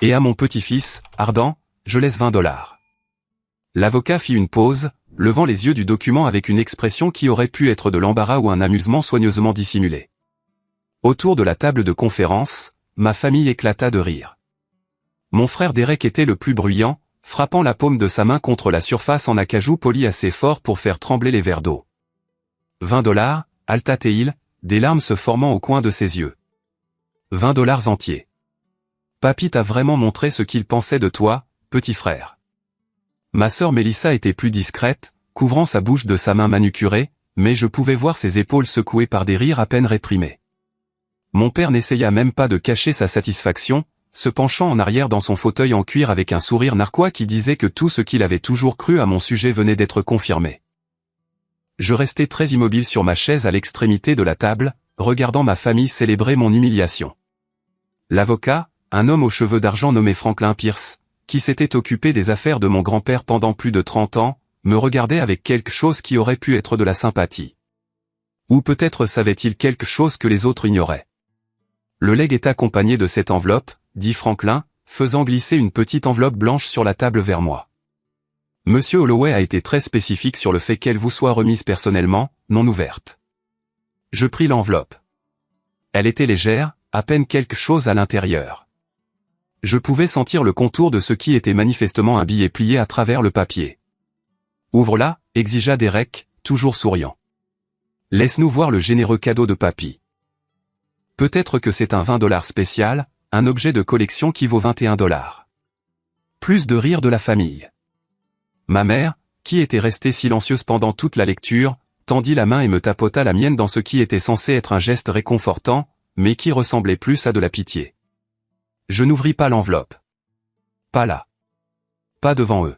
Et à mon petit-fils, Ardent, je laisse 20 $. L'avocat fit une pause, levant les yeux du document avec une expression qui aurait pu être de l'embarras ou un amusement soigneusement dissimulé. Autour de la table de conférence, ma famille éclata de rire. Mon frère Derek était le plus bruyant, frappant la paume de sa main contre la surface en acajou poli assez fort pour faire trembler les verres d'eau. 20 $, alta-t-il, des larmes se formant au coin de ses yeux. 20 $ entiers. Papy t'a vraiment montré ce qu'il pensait de toi, petit frère. Ma sœur Mélissa était plus discrète, couvrant sa bouche de sa main manucurée, mais je pouvais voir ses épaules secouées par des rires à peine réprimés. Mon père n'essaya même pas de cacher sa satisfaction, se penchant en arrière dans son fauteuil en cuir avec un sourire narquois qui disait que tout ce qu'il avait toujours cru à mon sujet venait d'être confirmé. Je restais très immobile sur ma chaise à l'extrémité de la table, regardant ma famille célébrer mon humiliation. L'avocat, un homme aux cheveux d'argent nommé Franklin Pierce, qui s'était occupé des affaires de mon grand-père pendant plus de 30 ans, me regardait avec quelque chose qui aurait pu être de la sympathie. Ou peut-être savait-il quelque chose que les autres ignoraient. Le legs est accompagné de cette enveloppe, dit Franklin, faisant glisser une petite enveloppe blanche sur la table vers moi. Monsieur Holloway a été très spécifique sur le fait qu'elle vous soit remise personnellement, non ouverte. Je pris l'enveloppe. Elle était légère, à peine quelque chose à l'intérieur. Je pouvais sentir le contour de ce qui était manifestement un billet plié à travers le papier. « Ouvre-la » exigea Derek, toujours souriant. « Laisse-nous voir le généreux cadeau de papy. » Peut-être que c'est un 20 $ spécial, un objet de collection qui vaut 21 $. Plus de rire de la famille. Ma mère, qui était restée silencieuse pendant toute la lecture, tendit la main et me tapota la mienne dans ce qui était censé être un geste réconfortant, mais qui ressemblait plus à de la pitié. Je n'ouvris pas l'enveloppe. Pas là. Pas devant eux.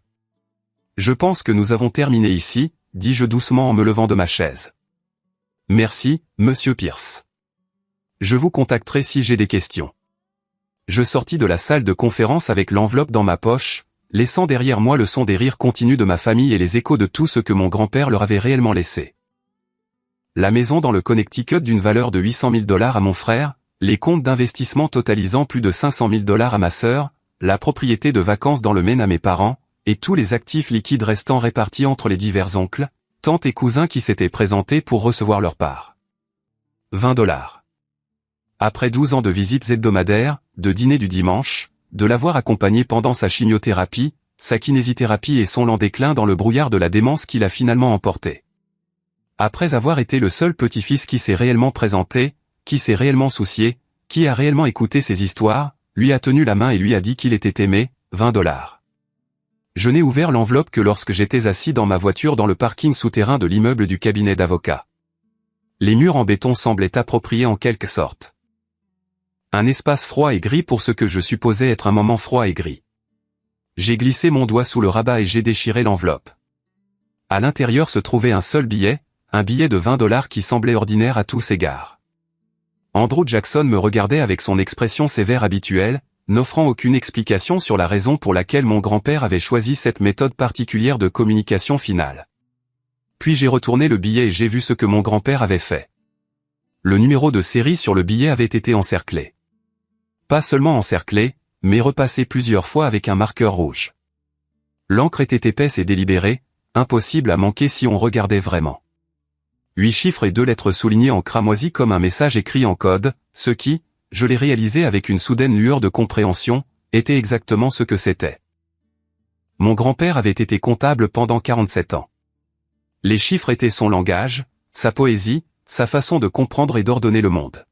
Je pense que nous avons terminé ici, dis-je doucement en me levant de ma chaise. Merci, monsieur Pierce. Je vous contacterai si j'ai des questions. Je sortis de la salle de conférence avec l'enveloppe dans ma poche, laissant derrière moi le son des rires continus de ma famille et les échos de tout ce que mon grand-père leur avait réellement laissé. La maison dans le Connecticut d'une valeur de 800 000 $ à mon frère, les comptes d'investissement totalisant plus de 500 000 $ à ma sœur, la propriété de vacances dans le Maine à mes parents, et tous les actifs liquides restants répartis entre les divers oncles, tantes et cousins qui s'étaient présentés pour recevoir leur part. 20 $. Après 12 ans de visites hebdomadaires, de dîners du dimanche, de l'avoir accompagné pendant sa chimiothérapie, sa kinésithérapie et son lent déclin dans le brouillard de la démence qui l'a finalement emporté. Après avoir été le seul petit-fils qui s'est réellement présenté, qui s'est réellement soucié, qui a réellement écouté ses histoires, lui a tenu la main et lui a dit qu'il était aimé, 20 $. Je n'ai ouvert l'enveloppe que lorsque j'étais assis dans ma voiture dans le parking souterrain de l'immeuble du cabinet d'avocat. Les murs en béton semblaient appropriés en quelque sorte. Un espace froid et gris pour ce que je supposais être un moment froid et gris. J'ai glissé mon doigt sous le rabat et j'ai déchiré l'enveloppe. À l'intérieur se trouvait un seul billet, un billet de 20 $ qui semblait ordinaire à tous égards. Andrew Jackson me regardait avec son expression sévère habituelle, n'offrant aucune explication sur la raison pour laquelle mon grand-père avait choisi cette méthode particulière de communication finale. Puis j'ai retourné le billet et j'ai vu ce que mon grand-père avait fait. Le numéro de série sur le billet avait été encerclé. Pas seulement encerclé, mais repassé plusieurs fois avec un marqueur rouge. L'encre était épaisse et délibérée, impossible à manquer si on regardait vraiment. 8 chiffres et 2 lettres soulignées en cramoisi comme un message écrit en code, ce qui, je l'ai réalisé avec une soudaine lueur de compréhension, était exactement ce que c'était. Mon grand-père avait été comptable pendant 47 ans. Les chiffres étaient son langage, sa poésie, sa façon de comprendre et d'ordonner le monde.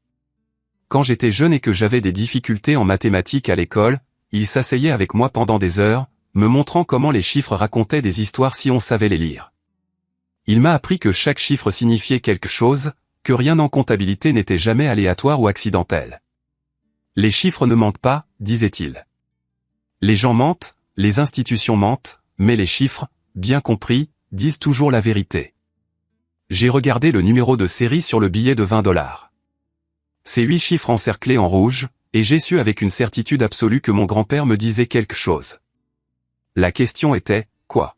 Quand j'étais jeune et que j'avais des difficultés en mathématiques à l'école, il s'asseyait avec moi pendant des heures, me montrant comment les chiffres racontaient des histoires si on savait les lire. Il m'a appris que chaque chiffre signifiait quelque chose, que rien en comptabilité n'était jamais aléatoire ou accidentel. Les chiffres ne mentent pas, disait-il. Les gens mentent, les institutions mentent, mais les chiffres, bien compris, disent toujours la vérité. J'ai regardé le numéro de série sur le billet de 20 $. Ces 8 chiffres encerclés en rouge, et j'ai su avec une certitude absolue que mon grand-père me disait quelque chose. La question était, quoi?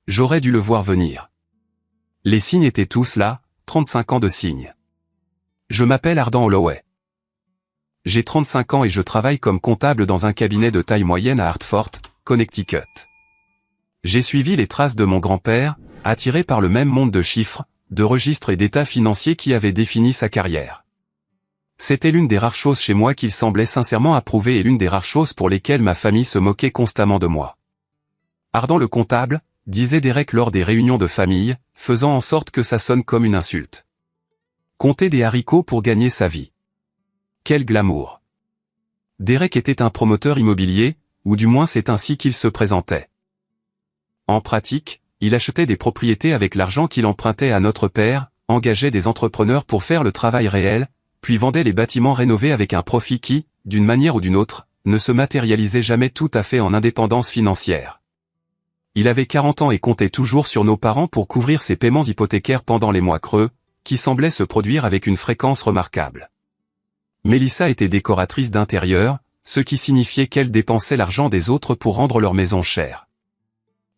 J'aurais dû le voir venir. Les signes étaient tous là, 35 ans de signes. Je m'appelle Ardent Holloway. J'ai 35 ans et je travaille comme comptable dans un cabinet de taille moyenne à Hartford, Connecticut. J'ai suivi les traces de mon grand-père, attiré par le même monde de chiffres, de registres et d'états financiers qui avaient défini sa carrière. C'était l'une des rares choses chez moi qu'il semblait sincèrement approuver et l'une des rares choses pour lesquelles ma famille se moquait constamment de moi. Ardent le comptable, disait Derek lors des réunions de famille, faisant en sorte que ça sonne comme une insulte. Compter des haricots pour gagner sa vie. Quel glamour. Derek était un promoteur immobilier, ou du moins c'est ainsi qu'il se présentait. En pratique, il achetait des propriétés avec l'argent qu'il empruntait à notre père, engageait des entrepreneurs pour faire le travail réel, puis vendait les bâtiments rénovés avec un profit qui, d'une manière ou d'une autre, ne se matérialisait jamais tout à fait en indépendance financière. Il avait 40 ans et comptait toujours sur nos parents pour couvrir ses paiements hypothécaires pendant les mois creux, qui semblaient se produire avec une fréquence remarquable. Mélissa était décoratrice d'intérieur, ce qui signifiait qu'elle dépensait l'argent des autres pour rendre leur maison chère.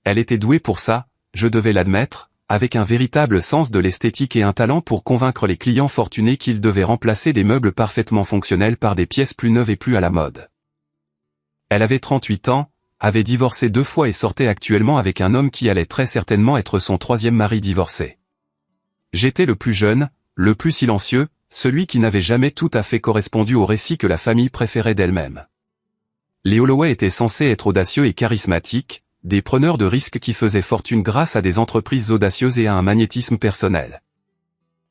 Elle était douée pour ça, je devais l'admettre, avec un véritable sens de l'esthétique et un talent pour convaincre les clients fortunés qu'ils devaient remplacer des meubles parfaitement fonctionnels par des pièces plus neuves et plus à la mode. Elle avait 38 ans, avait divorcé 2 fois et sortait actuellement avec un homme qui allait très certainement être son 3e mari divorcé. J'étais le plus jeune, le plus silencieux, celui qui n'avait jamais tout à fait correspondu au récit que la famille préférait d'elle-même. Les Holloway étaient censés être audacieux et charismatiques, des preneurs de risques qui faisaient fortune grâce à des entreprises audacieuses et à un magnétisme personnel.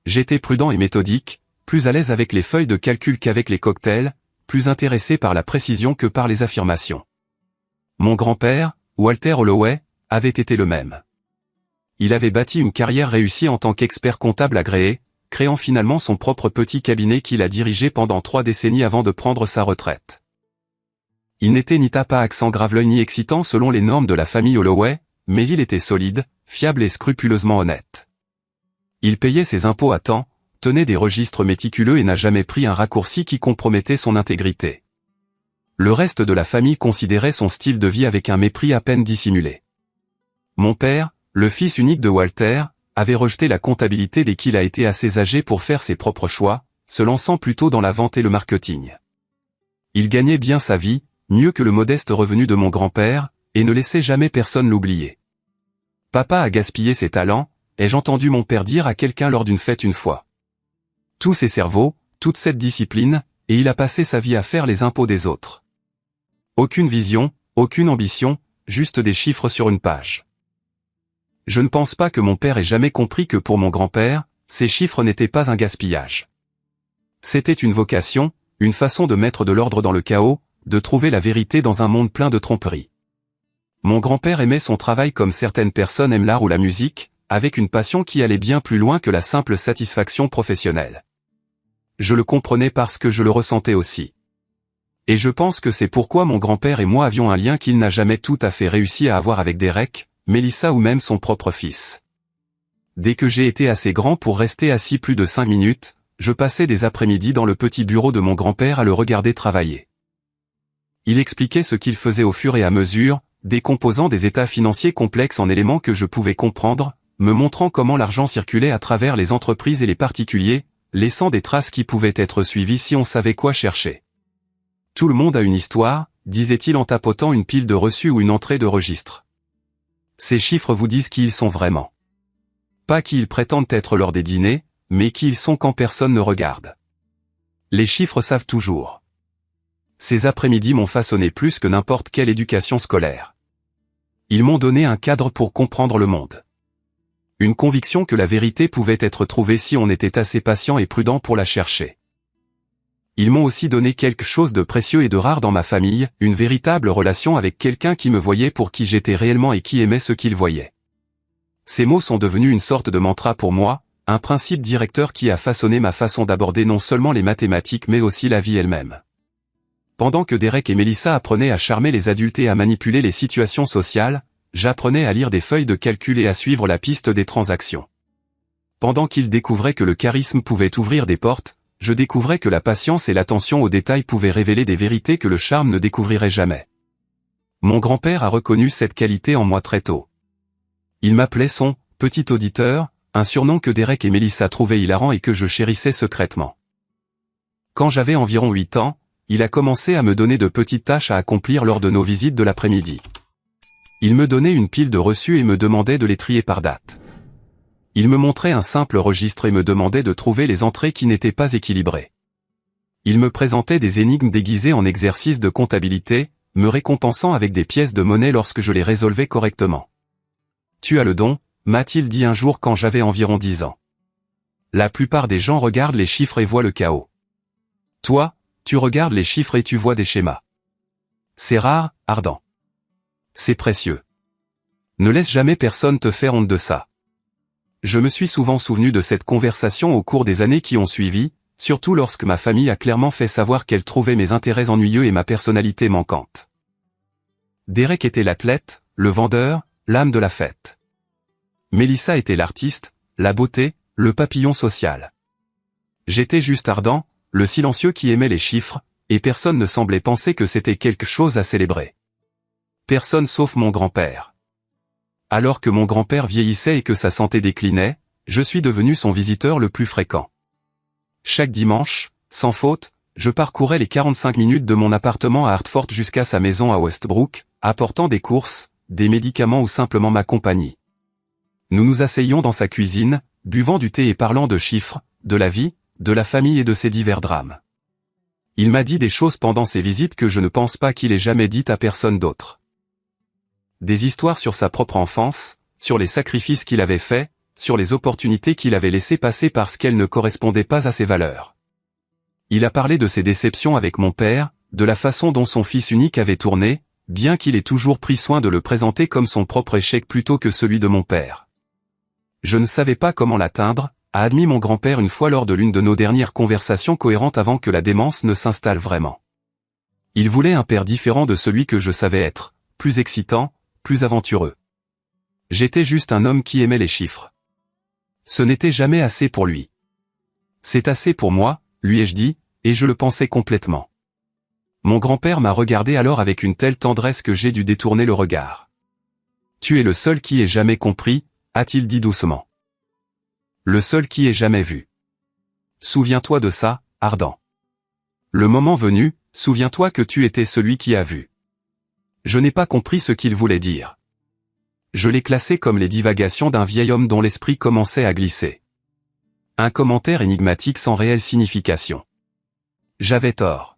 J'étais prudent et méthodique, plus à l'aise avec les feuilles de calcul qu'avec les cocktails, plus intéressé par la précision que par les affirmations. Mon grand-père, Walter Holloway, avait été le même. Il avait bâti une carrière réussie en tant qu'expert comptable agréé, créant finalement son propre petit cabinet qu'il a dirigé pendant 3 décennies avant de prendre sa retraite. Il n'était ni tape à accent grave-l'œil ni excitant selon les normes de la famille Holloway, mais il était solide, fiable et scrupuleusement honnête. Il payait ses impôts à temps, tenait des registres méticuleux et n'a jamais pris un raccourci qui compromettait son intégrité. Le reste de la famille considérait son style de vie avec un mépris à peine dissimulé. Mon père, le fils unique de Walter, avait rejeté la comptabilité dès qu'il a été assez âgé pour faire ses propres choix, se lançant plutôt dans la vente et le marketing. Il gagnait bien sa vie, mieux que le modeste revenu de mon grand-père, et ne laissait jamais personne l'oublier. Papa a gaspillé ses talents, ai-je entendu mon père dire à quelqu'un lors d'une fête une fois. Tous ses cerveaux, toute cette discipline, et il a passé sa vie à faire les impôts des autres. Aucune vision, aucune ambition, juste des chiffres sur une page. Je ne pense pas que mon père ait jamais compris que pour mon grand-père, ces chiffres n'étaient pas un gaspillage. C'était une vocation, une façon de mettre de l'ordre dans le chaos, de trouver la vérité dans un monde plein de tromperies. Mon grand-père aimait son travail comme certaines personnes aiment l'art ou la musique, avec une passion qui allait bien plus loin que la simple satisfaction professionnelle. Je le comprenais parce que je le ressentais aussi. Et je pense que c'est pourquoi mon grand-père et moi avions un lien qu'il n'a jamais tout à fait réussi à avoir avec Derek, Mélissa ou même son propre fils. Dès que j'ai été assez grand pour rester assis plus de 5 minutes, je passais des après-midi dans le petit bureau de mon grand-père à le regarder travailler. Il expliquait ce qu'il faisait au fur et à mesure, décomposant des états financiers complexes en éléments que je pouvais comprendre, me montrant comment l'argent circulait à travers les entreprises et les particuliers, laissant des traces qui pouvaient être suivies si on savait quoi chercher. Tout le monde a une histoire, disait-il en tapotant une pile de reçus ou une entrée de registre. Ces chiffres vous disent qui ils sont vraiment. Pas qui ils prétendent être lors des dîners, mais qui ils sont quand personne ne regarde. Les chiffres savent toujours. Ces après-midi m'ont façonné plus que n'importe quelle éducation scolaire. Ils m'ont donné un cadre pour comprendre le monde. Une conviction que la vérité pouvait être trouvée si on était assez patient et prudent pour la chercher. Ils m'ont aussi donné quelque chose de précieux et de rare dans ma famille, une véritable relation avec quelqu'un qui me voyait pour qui j'étais réellement et qui aimait ce qu'il voyait. Ces mots sont devenus une sorte de mantra pour moi, un principe directeur qui a façonné ma façon d'aborder non seulement les mathématiques mais aussi la vie elle-même. Pendant que Derek et Mélissa apprenaient à charmer les adultes et à manipuler les situations sociales, j'apprenais à lire des feuilles de calcul et à suivre la piste des transactions. Pendant qu'ils découvraient que le charisme pouvait ouvrir des portes, je découvrais que la patience et l'attention aux détails pouvaient révéler des vérités que le charme ne découvrirait jamais. Mon grand-père a reconnu cette qualité en moi très tôt. Il m'appelait son « petit auditeur », un surnom que Derek et Mélissa trouvaient hilarant et que je chérissais secrètement. Quand j'avais environ 8 ans, il a commencé à me donner de petites tâches à accomplir lors de nos visites de l'après-midi. Il me donnait une pile de reçus et me demandait de les trier par date. Il me montrait un simple registre et me demandait de trouver les entrées qui n'étaient pas équilibrées. Il me présentait des énigmes déguisées en exercices de comptabilité, me récompensant avec des pièces de monnaie lorsque je les résolvais correctement. « Tu as le don », m'a-t-il dit un jour quand j'avais environ 10 ans. La plupart des gens regardent les chiffres et voient le chaos. Toi, tu regardes les chiffres et tu vois des schémas. C'est rare, Ardent. C'est précieux. Ne laisse jamais personne te faire honte de ça. Je me suis souvent souvenu de cette conversation au cours des années qui ont suivi, surtout lorsque ma famille a clairement fait savoir qu'elle trouvait mes intérêts ennuyeux et ma personnalité manquante. Derek était l'athlète, le vendeur, l'âme de la fête. Mélissa était l'artiste, la beauté, le papillon social. J'étais juste Ardent, le silencieux qui aimait les chiffres, et personne ne semblait penser que c'était quelque chose à célébrer. Personne sauf mon grand-père. Alors que mon grand-père vieillissait et que sa santé déclinait, je suis devenu son visiteur le plus fréquent. Chaque dimanche, sans faute, je parcourais les 45 minutes de mon appartement à Hartford jusqu'à sa maison à Westbrook, apportant des courses, des médicaments ou simplement ma compagnie. Nous nous asseyions dans sa cuisine, buvant du thé et parlant de chiffres, de la vie, de la famille et de ses divers drames. Il m'a dit des choses pendant ces visites que je ne pense pas qu'il ait jamais dites à personne d'autre. Des histoires sur sa propre enfance, sur les sacrifices qu'il avait faits, sur les opportunités qu'il avait laissées passer parce qu'elles ne correspondaient pas à ses valeurs. Il a parlé de ses déceptions avec mon père, de la façon dont son fils unique avait tourné, bien qu'il ait toujours pris soin de le présenter comme son propre échec plutôt que celui de mon père. Je ne savais pas comment l'atteindre, a admis mon grand-père une fois lors de l'une de nos dernières conversations cohérentes avant que la démence ne s'installe vraiment. Il voulait un père différent de celui que je savais être, plus excitant, plus aventureux. J'étais juste un homme qui aimait les chiffres. Ce n'était jamais assez pour lui. C'est assez pour moi, lui ai-je dit, et je le pensais complètement. Mon grand-père m'a regardé alors avec une telle tendresse que j'ai dû détourner le regard. Tu es le seul qui ait jamais compris, a-t-il dit doucement. Le seul qui ait jamais vu. Souviens-toi de ça, Ardent. Le moment venu, souviens-toi que tu étais celui qui a vu. Je n'ai pas compris ce qu'il voulait dire. Je l'ai classé comme les divagations d'un vieil homme dont l'esprit commençait à glisser. Un commentaire énigmatique sans réelle signification. J'avais tort.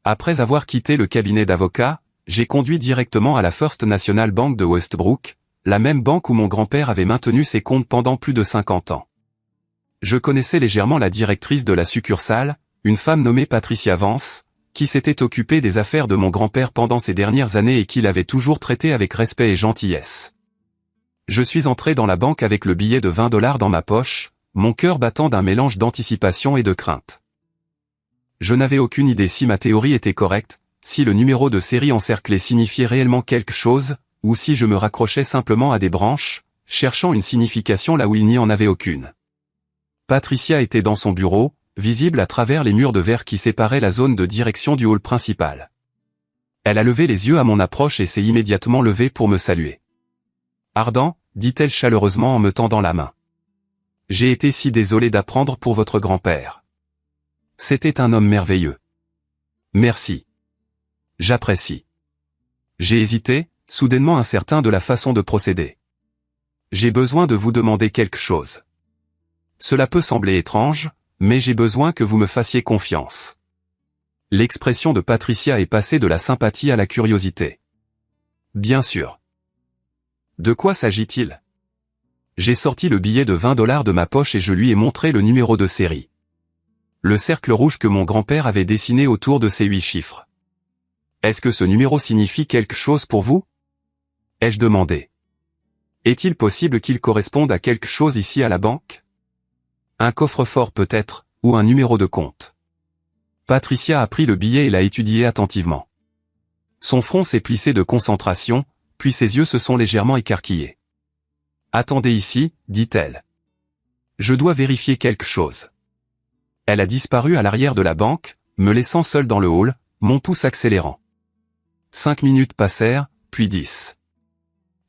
Après avoir quitté le cabinet d'avocat, j'ai conduit directement à la First National Bank de Westbrook, la même banque où mon grand-père avait maintenu ses comptes pendant plus de 50 ans. Je connaissais légèrement la directrice de la succursale, une femme nommée Patricia Vance, qui s'était occupée des affaires de mon grand-père pendant ces dernières années et qui l'avait toujours traité avec respect et gentillesse. Je suis entré dans la banque avec le billet de $20 dans ma poche, mon cœur battant d'un mélange d'anticipation et de crainte. Je n'avais aucune idée si ma théorie était correcte, si le numéro de série encerclé signifiait réellement quelque chose, ou si je me raccrochais simplement à des branches, cherchant une signification là où il n'y en avait aucune. Patricia était dans son bureau, visible à travers les murs de verre qui séparaient la zone de direction du hall principal. Elle a levé les yeux à mon approche et s'est immédiatement levée pour me saluer. « Ardent », dit-elle chaleureusement en me tendant la main. « J'ai été si désolé d'apprendre pour votre grand-père. C'était un homme merveilleux. Merci. J'apprécie. » J'ai hésité, soudainement incertain de la façon de procéder. « J'ai besoin de vous demander quelque chose. Cela peut sembler étrange, mais j'ai besoin que vous me fassiez confiance. » L'expression de Patricia est passée de la sympathie à la curiosité. « Bien sûr. » De quoi s'agit-il? J'ai sorti le billet de $20 de ma poche et je lui ai montré le numéro de série. Le cercle rouge que mon grand-père avait dessiné autour de ces 8 chiffres. « Est-ce que ce numéro signifie quelque chose pour vous? » ai-je demandé. « Est-il possible qu'il corresponde à quelque chose ici à la banque? Un coffre-fort peut-être, ou un numéro de compte. » Patricia a pris le billet et l'a étudié attentivement. Son front s'est plissé de concentration, puis ses yeux se sont légèrement écarquillés. « Attendez ici, dit-elle. Je dois vérifier quelque chose. » Elle a disparu à l'arrière de la banque, me laissant seul dans le hall, mon pouce accélérant. 5 minutes passèrent, puis 10.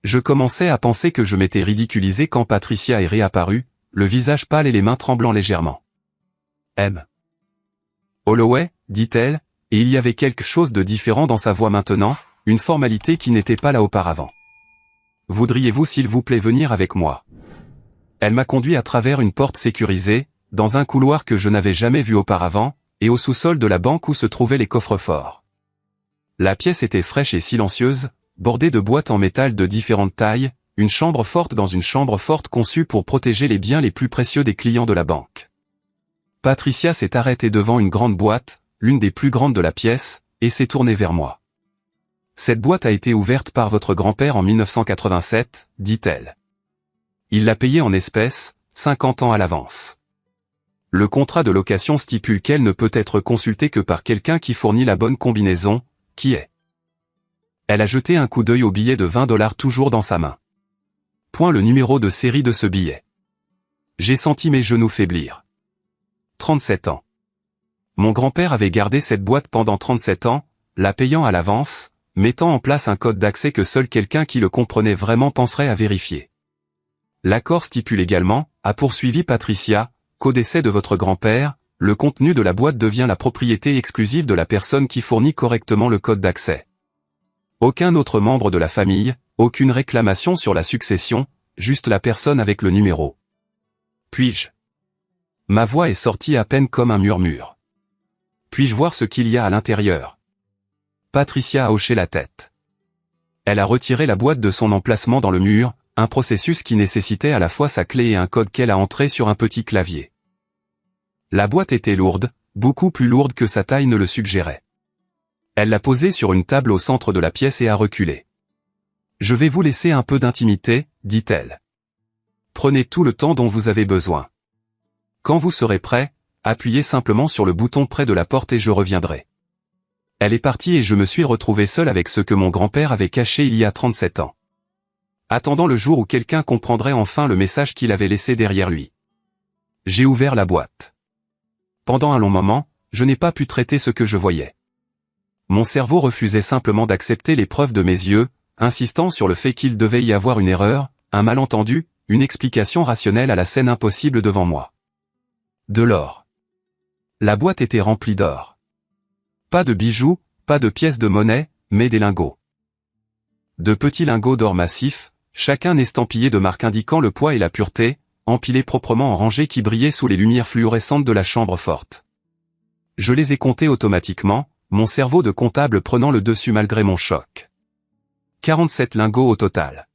Je commençais à penser que je m'étais ridiculisé quand Patricia est réapparue, le visage pâle et les mains tremblant légèrement. « M. Holloway, dit-elle, Et il y avait quelque chose de différent dans sa voix maintenant, une formalité qui n'était pas là auparavant. Voudriez-vous s'il vous plaît venir avec moi? Elle m'a conduit à travers une porte sécurisée, dans un couloir que je n'avais jamais vu auparavant, et au sous-sol de la banque où se trouvaient les coffres-forts. La pièce était fraîche et silencieuse, bordée de boîtes en métal de différentes tailles, une chambre forte dans une chambre forte conçue pour protéger les biens les plus précieux des clients de la banque. Patricia s'est arrêtée devant une grande boîte, l'une des plus grandes de la pièce, et s'est tournée vers moi. Cette boîte a été ouverte par votre grand-père en 1987, dit-elle. Il l'a payée en espèces, 50 ans à l'avance. Le contrat de location stipule qu'elle ne peut être consultée que par quelqu'un qui fournit la bonne combinaison, qui est. Elle a jeté un coup d'œil au billet de $20 toujours dans sa main. Point le numéro de série de ce billet. J'ai senti mes genoux faiblir. 37 ans. Mon grand-père avait gardé cette boîte pendant 37 ans, la payant à l'avance, mettant en place un code d'accès que seul quelqu'un qui le comprenait vraiment penserait à vérifier. L'accord stipule également, a poursuivi Patricia, qu'au décès de votre grand-père, le contenu de la boîte devient la propriété exclusive de la personne qui fournit correctement le code d'accès. Aucun autre membre de la famille, aucune réclamation sur la succession, juste la personne avec le numéro. Puis-je? Ma voix est sortie à peine comme un murmure. Puis-je voir ce qu'il y a à l'intérieur? Patricia a hoché la tête. Elle a retiré la boîte de son emplacement dans le mur, un processus qui nécessitait à la fois sa clé et un code qu'elle a entré sur un petit clavier. La boîte était lourde, beaucoup plus lourde que sa taille ne le suggérait. Elle l'a posée sur une table au centre de la pièce et a reculé. « Je vais vous laisser un peu d'intimité, dit-elle. Prenez tout le temps dont vous avez besoin. Quand vous serez prêt, appuyez simplement sur le bouton près de la porte et je reviendrai. » Elle est partie et je me suis retrouvé seul avec ce que mon grand-père avait caché il y a 37 ans. Attendant le jour où quelqu'un comprendrait enfin le message qu'il avait laissé derrière lui. J'ai ouvert la boîte. Pendant un long moment, je n'ai pas pu traiter ce que je voyais. Mon cerveau refusait simplement d'accepter les preuves de mes yeux, insistant sur le fait qu'il devait y avoir une erreur, un malentendu, une explication rationnelle à la scène impossible devant moi. De l'or. La boîte était remplie d'or. Pas de bijoux, pas de pièces de monnaie, mais des lingots. De petits lingots d'or massifs, chacun estampillé de marques indiquant le poids et la pureté, empilés proprement en rangées qui brillaient sous les lumières fluorescentes de la chambre forte. Je les ai comptés automatiquement, mon cerveau de comptable prenant le dessus malgré mon choc. 47 lingots au total.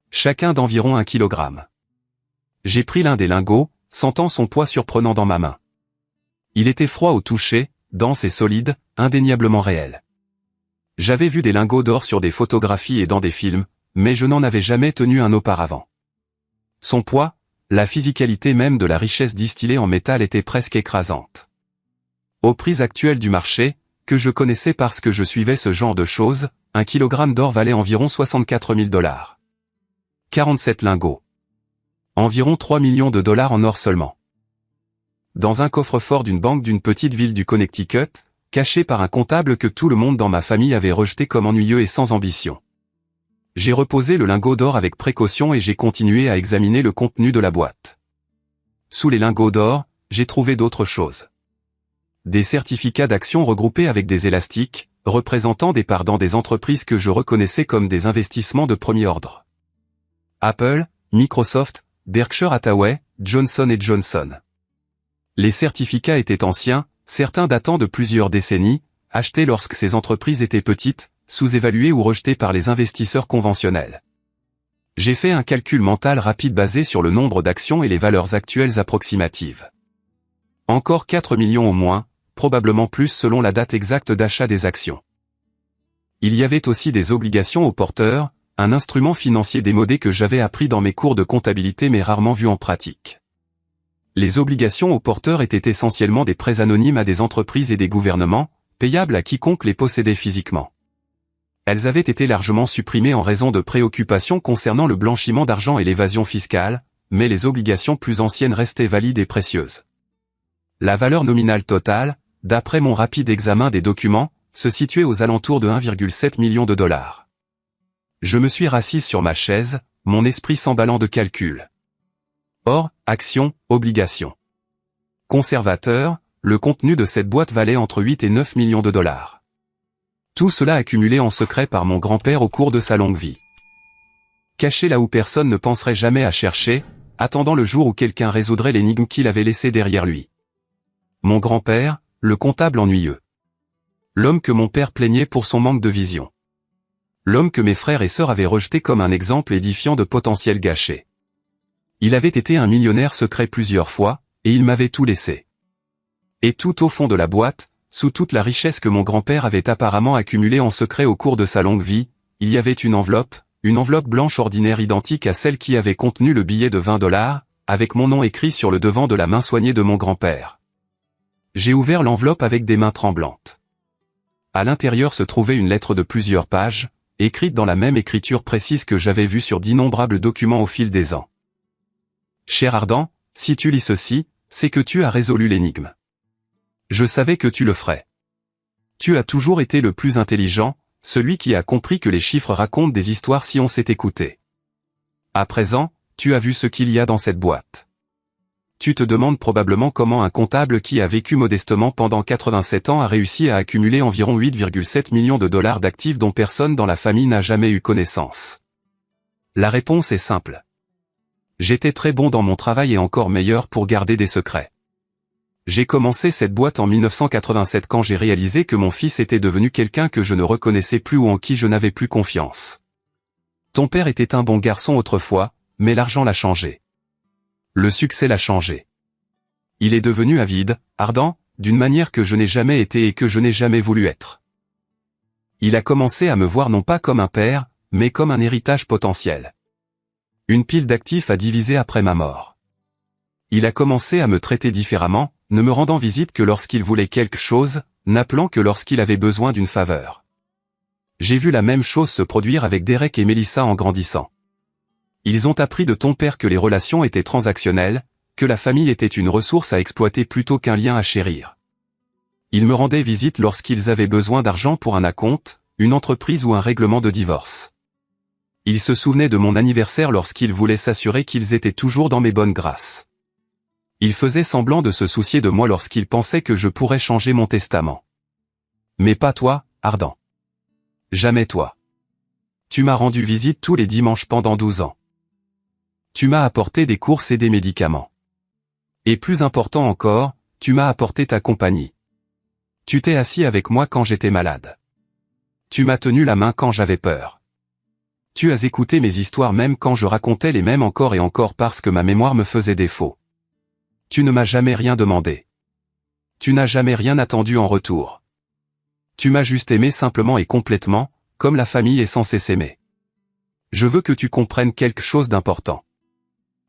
Chacun d'environ 1 kilogramme. J'ai pris l'un des lingots, sentant son poids surprenant dans ma main. Il était froid au toucher, dense et solide, indéniablement réel. J'avais vu des lingots d'or sur des photographies et dans des films, mais je n'en avais jamais tenu un auparavant. Son poids, la physicalité même de la richesse distillée en métal était presque écrasante. Aux prix actuels du marché, que je connaissais parce que je suivais ce genre de choses, 1 kilogramme d'or valait environ $64 000. 47 lingots. Environ 3 millions de dollars en or seulement. Dans un coffre-fort d'une banque d'une petite ville du Connecticut, caché par un comptable que tout le monde dans ma famille avait rejeté comme ennuyeux et sans ambition. J'ai reposé le lingot d'or avec précaution et j'ai continué à examiner le contenu de la boîte. Sous les lingots d'or, j'ai trouvé d'autres choses. Des certificats d'action regroupés avec des élastiques, représentant des parts dans des entreprises que je reconnaissais comme des investissements de premier ordre. Apple, Microsoft, Berkshire Hathaway, Johnson & Johnson. Les certificats étaient anciens, certains datant de plusieurs décennies, achetés lorsque ces entreprises étaient petites, sous-évaluées ou rejetées par les investisseurs conventionnels. J'ai fait un calcul mental rapide basé sur le nombre d'actions et les valeurs actuelles approximatives. Encore 4 millions au moins, probablement plus selon la date exacte d'achat des actions. Il y avait aussi des obligations aux porteurs, un instrument financier démodé que j'avais appris dans mes cours de comptabilité mais rarement vu en pratique. Les obligations aux porteurs étaient essentiellement des prêts anonymes à des entreprises et des gouvernements, payables à quiconque les possédait physiquement. Elles avaient été largement supprimées en raison de préoccupations concernant le blanchiment d'argent et l'évasion fiscale, mais les obligations plus anciennes restaient valides et précieuses. La valeur nominale totale, d'après mon rapide examen des documents, se situait aux alentours de 1,7 million de dollars. Je me suis rassis sur ma chaise, mon esprit s'emballant de calculs. Or, actions, obligations. Conservateur, le contenu de cette boîte valait entre 8 et 9 millions de dollars. Tout cela accumulé en secret par mon grand-père au cours de sa longue vie. Caché là où personne ne penserait jamais à chercher, attendant le jour où quelqu'un résoudrait l'énigme qu'il avait laissée derrière lui. Mon grand-père, le comptable ennuyeux. L'homme que mon père plaignait pour son manque de vision. L'homme que mes frères et sœurs avaient rejeté comme un exemple édifiant de potentiel gâché. Il avait été un millionnaire secret plusieurs fois, et il m'avait tout laissé. Et tout au fond de la boîte, sous toute la richesse que mon grand-père avait apparemment accumulée en secret au cours de sa longue vie, il y avait une enveloppe blanche ordinaire identique à celle qui avait contenu le billet de 20 $, avec mon nom écrit sur le devant de la main soignée de mon grand-père. J'ai ouvert l'enveloppe avec des mains tremblantes. À l'intérieur se trouvait une lettre de plusieurs pages, écrite dans la même écriture précise que j'avais vue sur d'innombrables documents au fil des ans. Cher Ardan, si tu lis ceci, c'est que tu as résolu l'énigme. Je savais que tu le ferais. Tu as toujours été le plus intelligent, celui qui a compris que les chiffres racontent des histoires si on s'est écouté. À présent, tu as vu ce qu'il y a dans cette boîte. Tu te demandes probablement comment un comptable qui a vécu modestement pendant 87 ans a réussi à accumuler environ 8,7 millions de dollars d'actifs dont personne dans la famille n'a jamais eu connaissance. La réponse est simple. J'étais très bon dans mon travail et encore meilleur pour garder des secrets. J'ai commencé cette boîte en 1987 quand j'ai réalisé que mon fils était devenu quelqu'un que je ne reconnaissais plus ou en qui je n'avais plus confiance. Ton père était un bon garçon autrefois, mais l'argent l'a changé. Le succès l'a changé. Il est devenu avide, ardent, d'une manière que je n'ai jamais été et que je n'ai jamais voulu être. Il a commencé à me voir non pas comme un père, mais comme un héritage potentiel. Une pile d'actifs à diviser après ma mort. Il a commencé à me traiter différemment, ne me rendant visite que lorsqu'il voulait quelque chose, n'appelant que lorsqu'il avait besoin d'une faveur. J'ai vu la même chose se produire avec Derek et Melissa en grandissant. Ils ont appris de ton père que les relations étaient transactionnelles, que la famille était une ressource à exploiter plutôt qu'un lien à chérir. Ils me rendaient visite lorsqu'ils avaient besoin d'argent pour un acompte, une entreprise ou un règlement de divorce. Ils se souvenaient de mon anniversaire lorsqu'ils voulaient s'assurer qu'ils étaient toujours dans mes bonnes grâces. Ils faisaient semblant de se soucier de moi lorsqu'ils pensaient que je pourrais changer mon testament. Mais pas toi, Ardan. Jamais toi. Tu m'as rendu visite tous les dimanches pendant 12 ans. Tu m'as apporté des courses et des médicaments. Et plus important encore, tu m'as apporté ta compagnie. Tu t'es assis avec moi quand j'étais malade. Tu m'as tenu la main quand j'avais peur. Tu as écouté mes histoires même quand je racontais les mêmes encore et encore parce que ma mémoire me faisait défaut. Tu ne m'as jamais rien demandé. Tu n'as jamais rien attendu en retour. Tu m'as juste aimé simplement et complètement, comme la famille est censée s'aimer. Je veux que tu comprennes quelque chose d'important.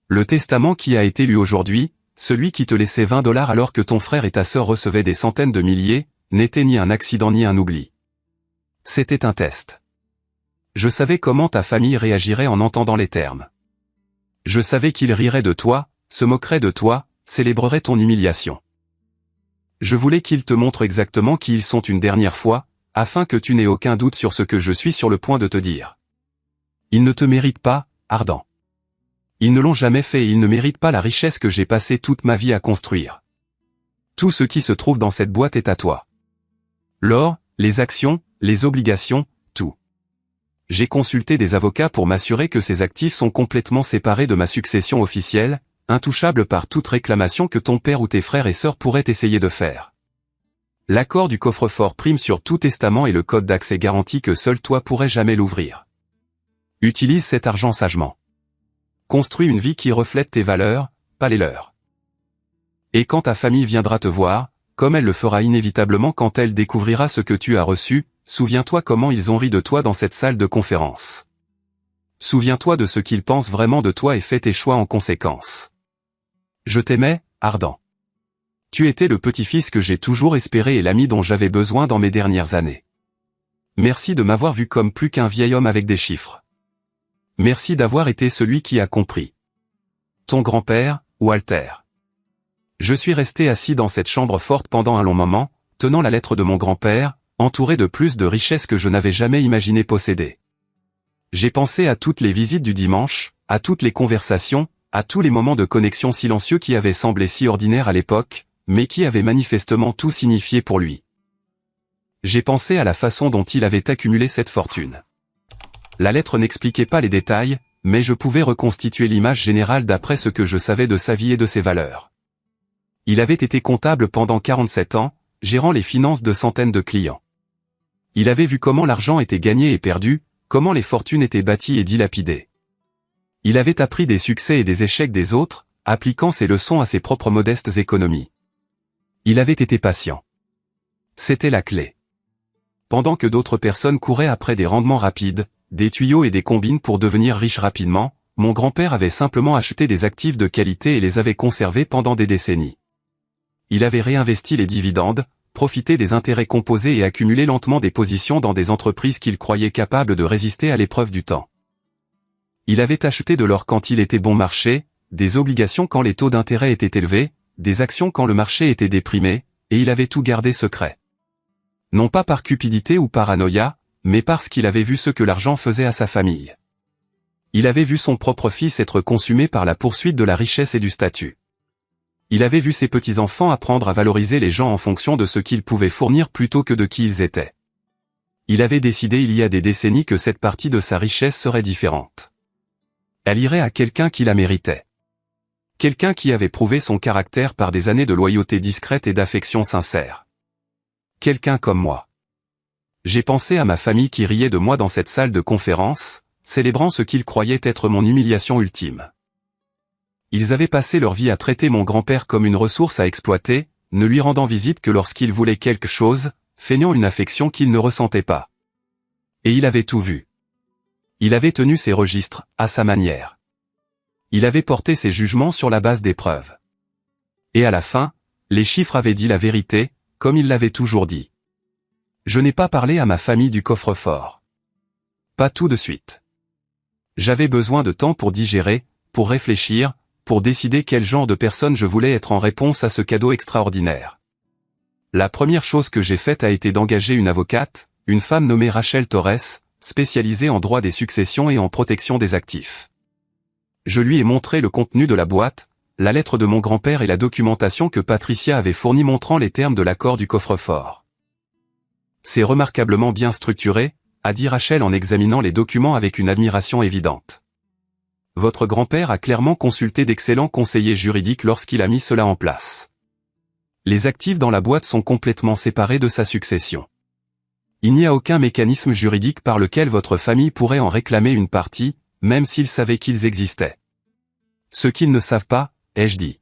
Le testament qui a été lu aujourd'hui, celui qui te laissait 20 $ alors que ton frère et ta sœur recevaient des centaines de milliers, n'était ni un accident ni un oubli. C'était un test. Je savais comment ta famille réagirait en entendant les termes. Je savais qu'ils riraient de toi, se moqueraient de toi, célébreraient ton humiliation. Je voulais qu'ils te montrent exactement qui ils sont une dernière fois, afin que tu n'aies aucun doute sur ce que je suis sur le point de te dire. Ils ne te méritent pas, Ardan. Ils ne l'ont jamais fait et ils ne méritent pas la richesse que j'ai passé toute ma vie à construire. Tout ce qui se trouve dans cette boîte est à toi. L'or, les actions, les obligations, tout. J'ai consulté des avocats pour m'assurer que ces actifs sont complètement séparés de ma succession officielle, intouchables par toute réclamation que ton père ou tes frères et sœurs pourraient essayer de faire. L'accord du coffre-fort prime sur tout testament et le code d'accès garantit que seul toi pourrais jamais l'ouvrir. Utilise cet argent sagement. Construis une vie qui reflète tes valeurs, pas les leurs. Et quand ta famille viendra te voir, comme elle le fera inévitablement quand elle découvrira ce que tu as reçu, souviens-toi comment ils ont ri de toi dans cette salle de conférence. Souviens-toi de ce qu'ils pensent vraiment de toi et fais tes choix en conséquence. Je t'aimais, Ardan. Tu étais le petit-fils que j'ai toujours espéré et l'ami dont j'avais besoin dans mes dernières années. Merci de m'avoir vu comme plus qu'un vieil homme avec des chiffres. Merci d'avoir été celui qui a compris. Ton grand-père, Walter. Je suis resté assis dans cette chambre forte pendant un long moment, tenant la lettre de mon grand-père, entouré de plus de richesses que je n'avais jamais imaginé posséder. J'ai pensé à toutes les visites du dimanche, à toutes les conversations, à tous les moments de connexion silencieux qui avaient semblé si ordinaires à l'époque, mais qui avait manifestement tout signifié pour lui. J'ai pensé à la façon dont il avait accumulé cette fortune. La lettre n'expliquait pas les détails, mais je pouvais reconstituer l'image générale d'après ce que je savais de sa vie et de ses valeurs. Il avait été comptable pendant 47 ans, gérant les finances de centaines de clients. Il avait vu comment l'argent était gagné et perdu, comment les fortunes étaient bâties et dilapidées. Il avait appris des succès et des échecs des autres, appliquant ses leçons à ses propres modestes économies. Il avait été patient. C'était la clé. Pendant que d'autres personnes couraient après des rendements rapides, des tuyaux et des combines pour devenir riches rapidement, mon grand-père avait simplement acheté des actifs de qualité et les avait conservés pendant des décennies. Il avait réinvesti les dividendes, profité des intérêts composés et accumulé lentement des positions dans des entreprises qu'il croyait capables de résister à l'épreuve du temps. Il avait acheté de l'or quand il était bon marché, des obligations quand les taux d'intérêt étaient élevés, des actions quand le marché était déprimé, et il avait tout gardé secret. Non pas par cupidité ou paranoïa, mais parce qu'il avait vu ce que l'argent faisait à sa famille. Il avait vu son propre fils être consumé par la poursuite de la richesse et du statut. Il avait vu ses petits-enfants apprendre à valoriser les gens en fonction de ce qu'ils pouvaient fournir plutôt que de qui ils étaient. Il avait décidé il y a des décennies que cette partie de sa richesse serait différente. Elle irait à quelqu'un qui la méritait. Quelqu'un qui avait prouvé son caractère par des années de loyauté discrète et d'affection sincère. Quelqu'un comme moi. J'ai pensé à ma famille qui riait de moi dans cette salle de conférence, célébrant ce qu'ils croyaient être mon humiliation ultime. Ils avaient passé leur vie à traiter mon grand-père comme une ressource à exploiter, ne lui rendant visite que lorsqu'il voulait quelque chose, feignant une affection qu'il ne ressentait pas. Et il avait tout vu. Il avait tenu ses registres, à sa manière. Il avait porté ses jugements sur la base des preuves. Et à la fin, les chiffres avaient dit la vérité, comme il l'avait toujours dit. Je n'ai pas parlé à ma famille du coffre-fort. Pas tout de suite. J'avais besoin de temps pour digérer, pour réfléchir, pour décider quel genre de personne je voulais être en réponse à ce cadeau extraordinaire. La première chose que j'ai faite a été d'engager une avocate, une femme nommée Rachel Torres, spécialisée en droit des successions et en protection des actifs. Je lui ai montré le contenu de la boîte, la lettre de mon grand-père et la documentation que Patricia avait fournie montrant les termes de l'accord du coffre-fort. C'est remarquablement bien structuré, a dit Rachel en examinant les documents avec une admiration évidente. Votre grand-père a clairement consulté d'excellents conseillers juridiques lorsqu'il a mis cela en place. Les actifs dans la boîte sont complètement séparés de sa succession. Il n'y a aucun mécanisme juridique par lequel votre famille pourrait en réclamer une partie, même s'ils savaient qu'ils existaient. Ce qu'ils ne savent pas, ai-je dit.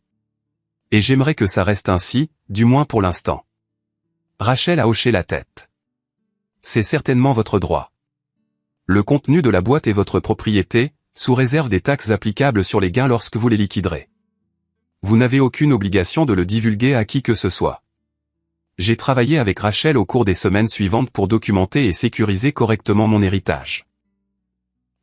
Et j'aimerais que ça reste ainsi, du moins pour l'instant. Rachel a hoché la tête. C'est certainement votre droit. Le contenu de la boîte est votre propriété, sous réserve des taxes applicables sur les gains lorsque vous les liquiderez. Vous n'avez aucune obligation de le divulguer à qui que ce soit. J'ai travaillé avec Rachel au cours des semaines suivantes pour documenter et sécuriser correctement mon héritage.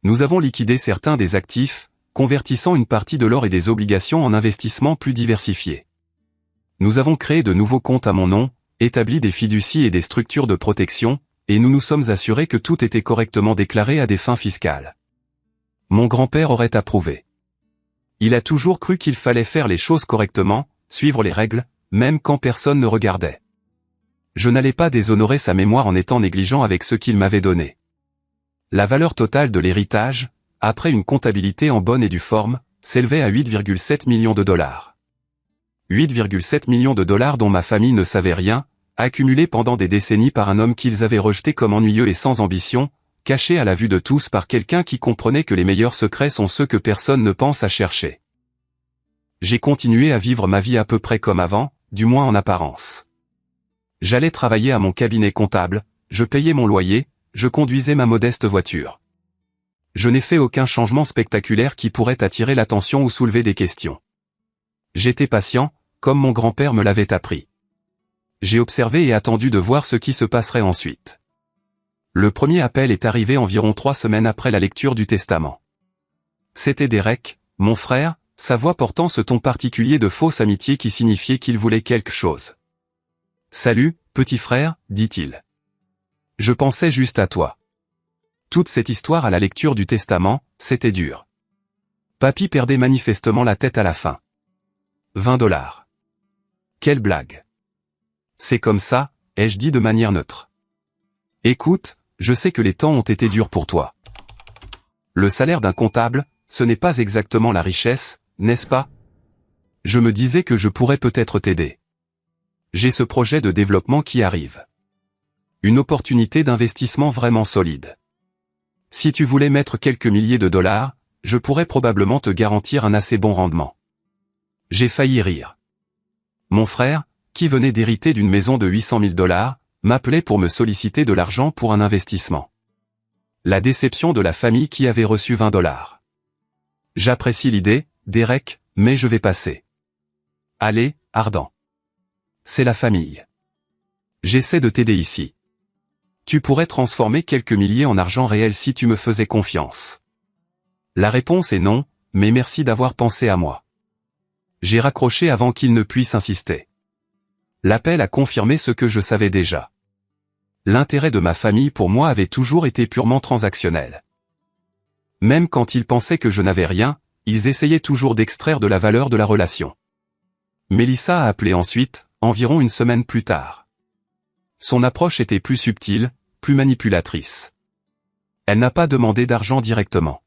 Nous avons liquidé certains des actifs, convertissant une partie de l'or et des obligations en investissements plus diversifiés. Nous avons créé de nouveaux comptes à mon nom, établi des fiducies et des structures de protection, et nous nous sommes assurés que tout était correctement déclaré à des fins fiscales. Mon grand-père aurait approuvé. Il a toujours cru qu'il fallait faire les choses correctement, suivre les règles, même quand personne ne regardait. Je n'allais pas déshonorer sa mémoire en étant négligent avec ce qu'il m'avait donné. La valeur totale de l'héritage, après une comptabilité en bonne et due forme, s'élevait à 8,7 millions de dollars. 8,7 millions de dollars dont ma famille ne savait rien, accumulés pendant des décennies par un homme qu'ils avaient rejeté comme ennuyeux et sans ambition, caché à la vue de tous par quelqu'un qui comprenait que les meilleurs secrets sont ceux que personne ne pense à chercher. J'ai continué à vivre ma vie à peu près comme avant, du moins en apparence. J'allais travailler à mon cabinet comptable, je payais mon loyer, je conduisais ma modeste voiture. Je n'ai fait aucun changement spectaculaire qui pourrait attirer l'attention ou soulever des questions. J'étais patient, comme mon grand-père me l'avait appris. J'ai observé et attendu de voir ce qui se passerait ensuite. Le premier appel est arrivé environ 3 semaines après la lecture du testament. C'était Derek, mon frère, sa voix portant ce ton particulier de fausse amitié qui signifiait qu'il voulait quelque chose. « Salut, petit frère, dit-il. Je pensais juste à toi. » Toute cette histoire à la lecture du testament, c'était dur. Papy perdait manifestement la tête à la fin. $20. quelle blague. C'est comme ça, ai-je dit de manière neutre. Écoute, je sais que les temps ont été durs pour toi. Le salaire d'un comptable, ce n'est pas exactement la richesse, n'est-ce pas? Je me disais que je pourrais peut-être t'aider. J'ai ce projet de développement qui arrive. Une opportunité d'investissement vraiment solide. Si tu voulais mettre quelques milliers de dollars, je pourrais probablement te garantir un assez bon rendement. J'ai failli rire. Mon frère, qui venait d'hériter d'une maison de 800 000 dollars, m'appelait pour me solliciter de l'argent pour un investissement. La déception de la famille qui avait reçu 20 dollars. J'apprécie l'idée, Derek, mais je vais passer. Allez, Ardent. C'est la famille. J'essaie de t'aider ici. Tu pourrais transformer quelques milliers en argent réel si tu me faisais confiance. La réponse est non, mais merci d'avoir pensé à moi. J'ai raccroché avant qu'il ne puisse insister. L'appel a confirmé ce que je savais déjà. L'intérêt de ma famille pour moi avait toujours été purement transactionnel. Même quand ils pensaient que je n'avais rien, ils essayaient toujours d'extraire de la valeur de la relation. Mélissa a appelé ensuite, environ une semaine plus tard. Son approche était plus subtile, plus manipulatrice. Elle n'a pas demandé d'argent directement.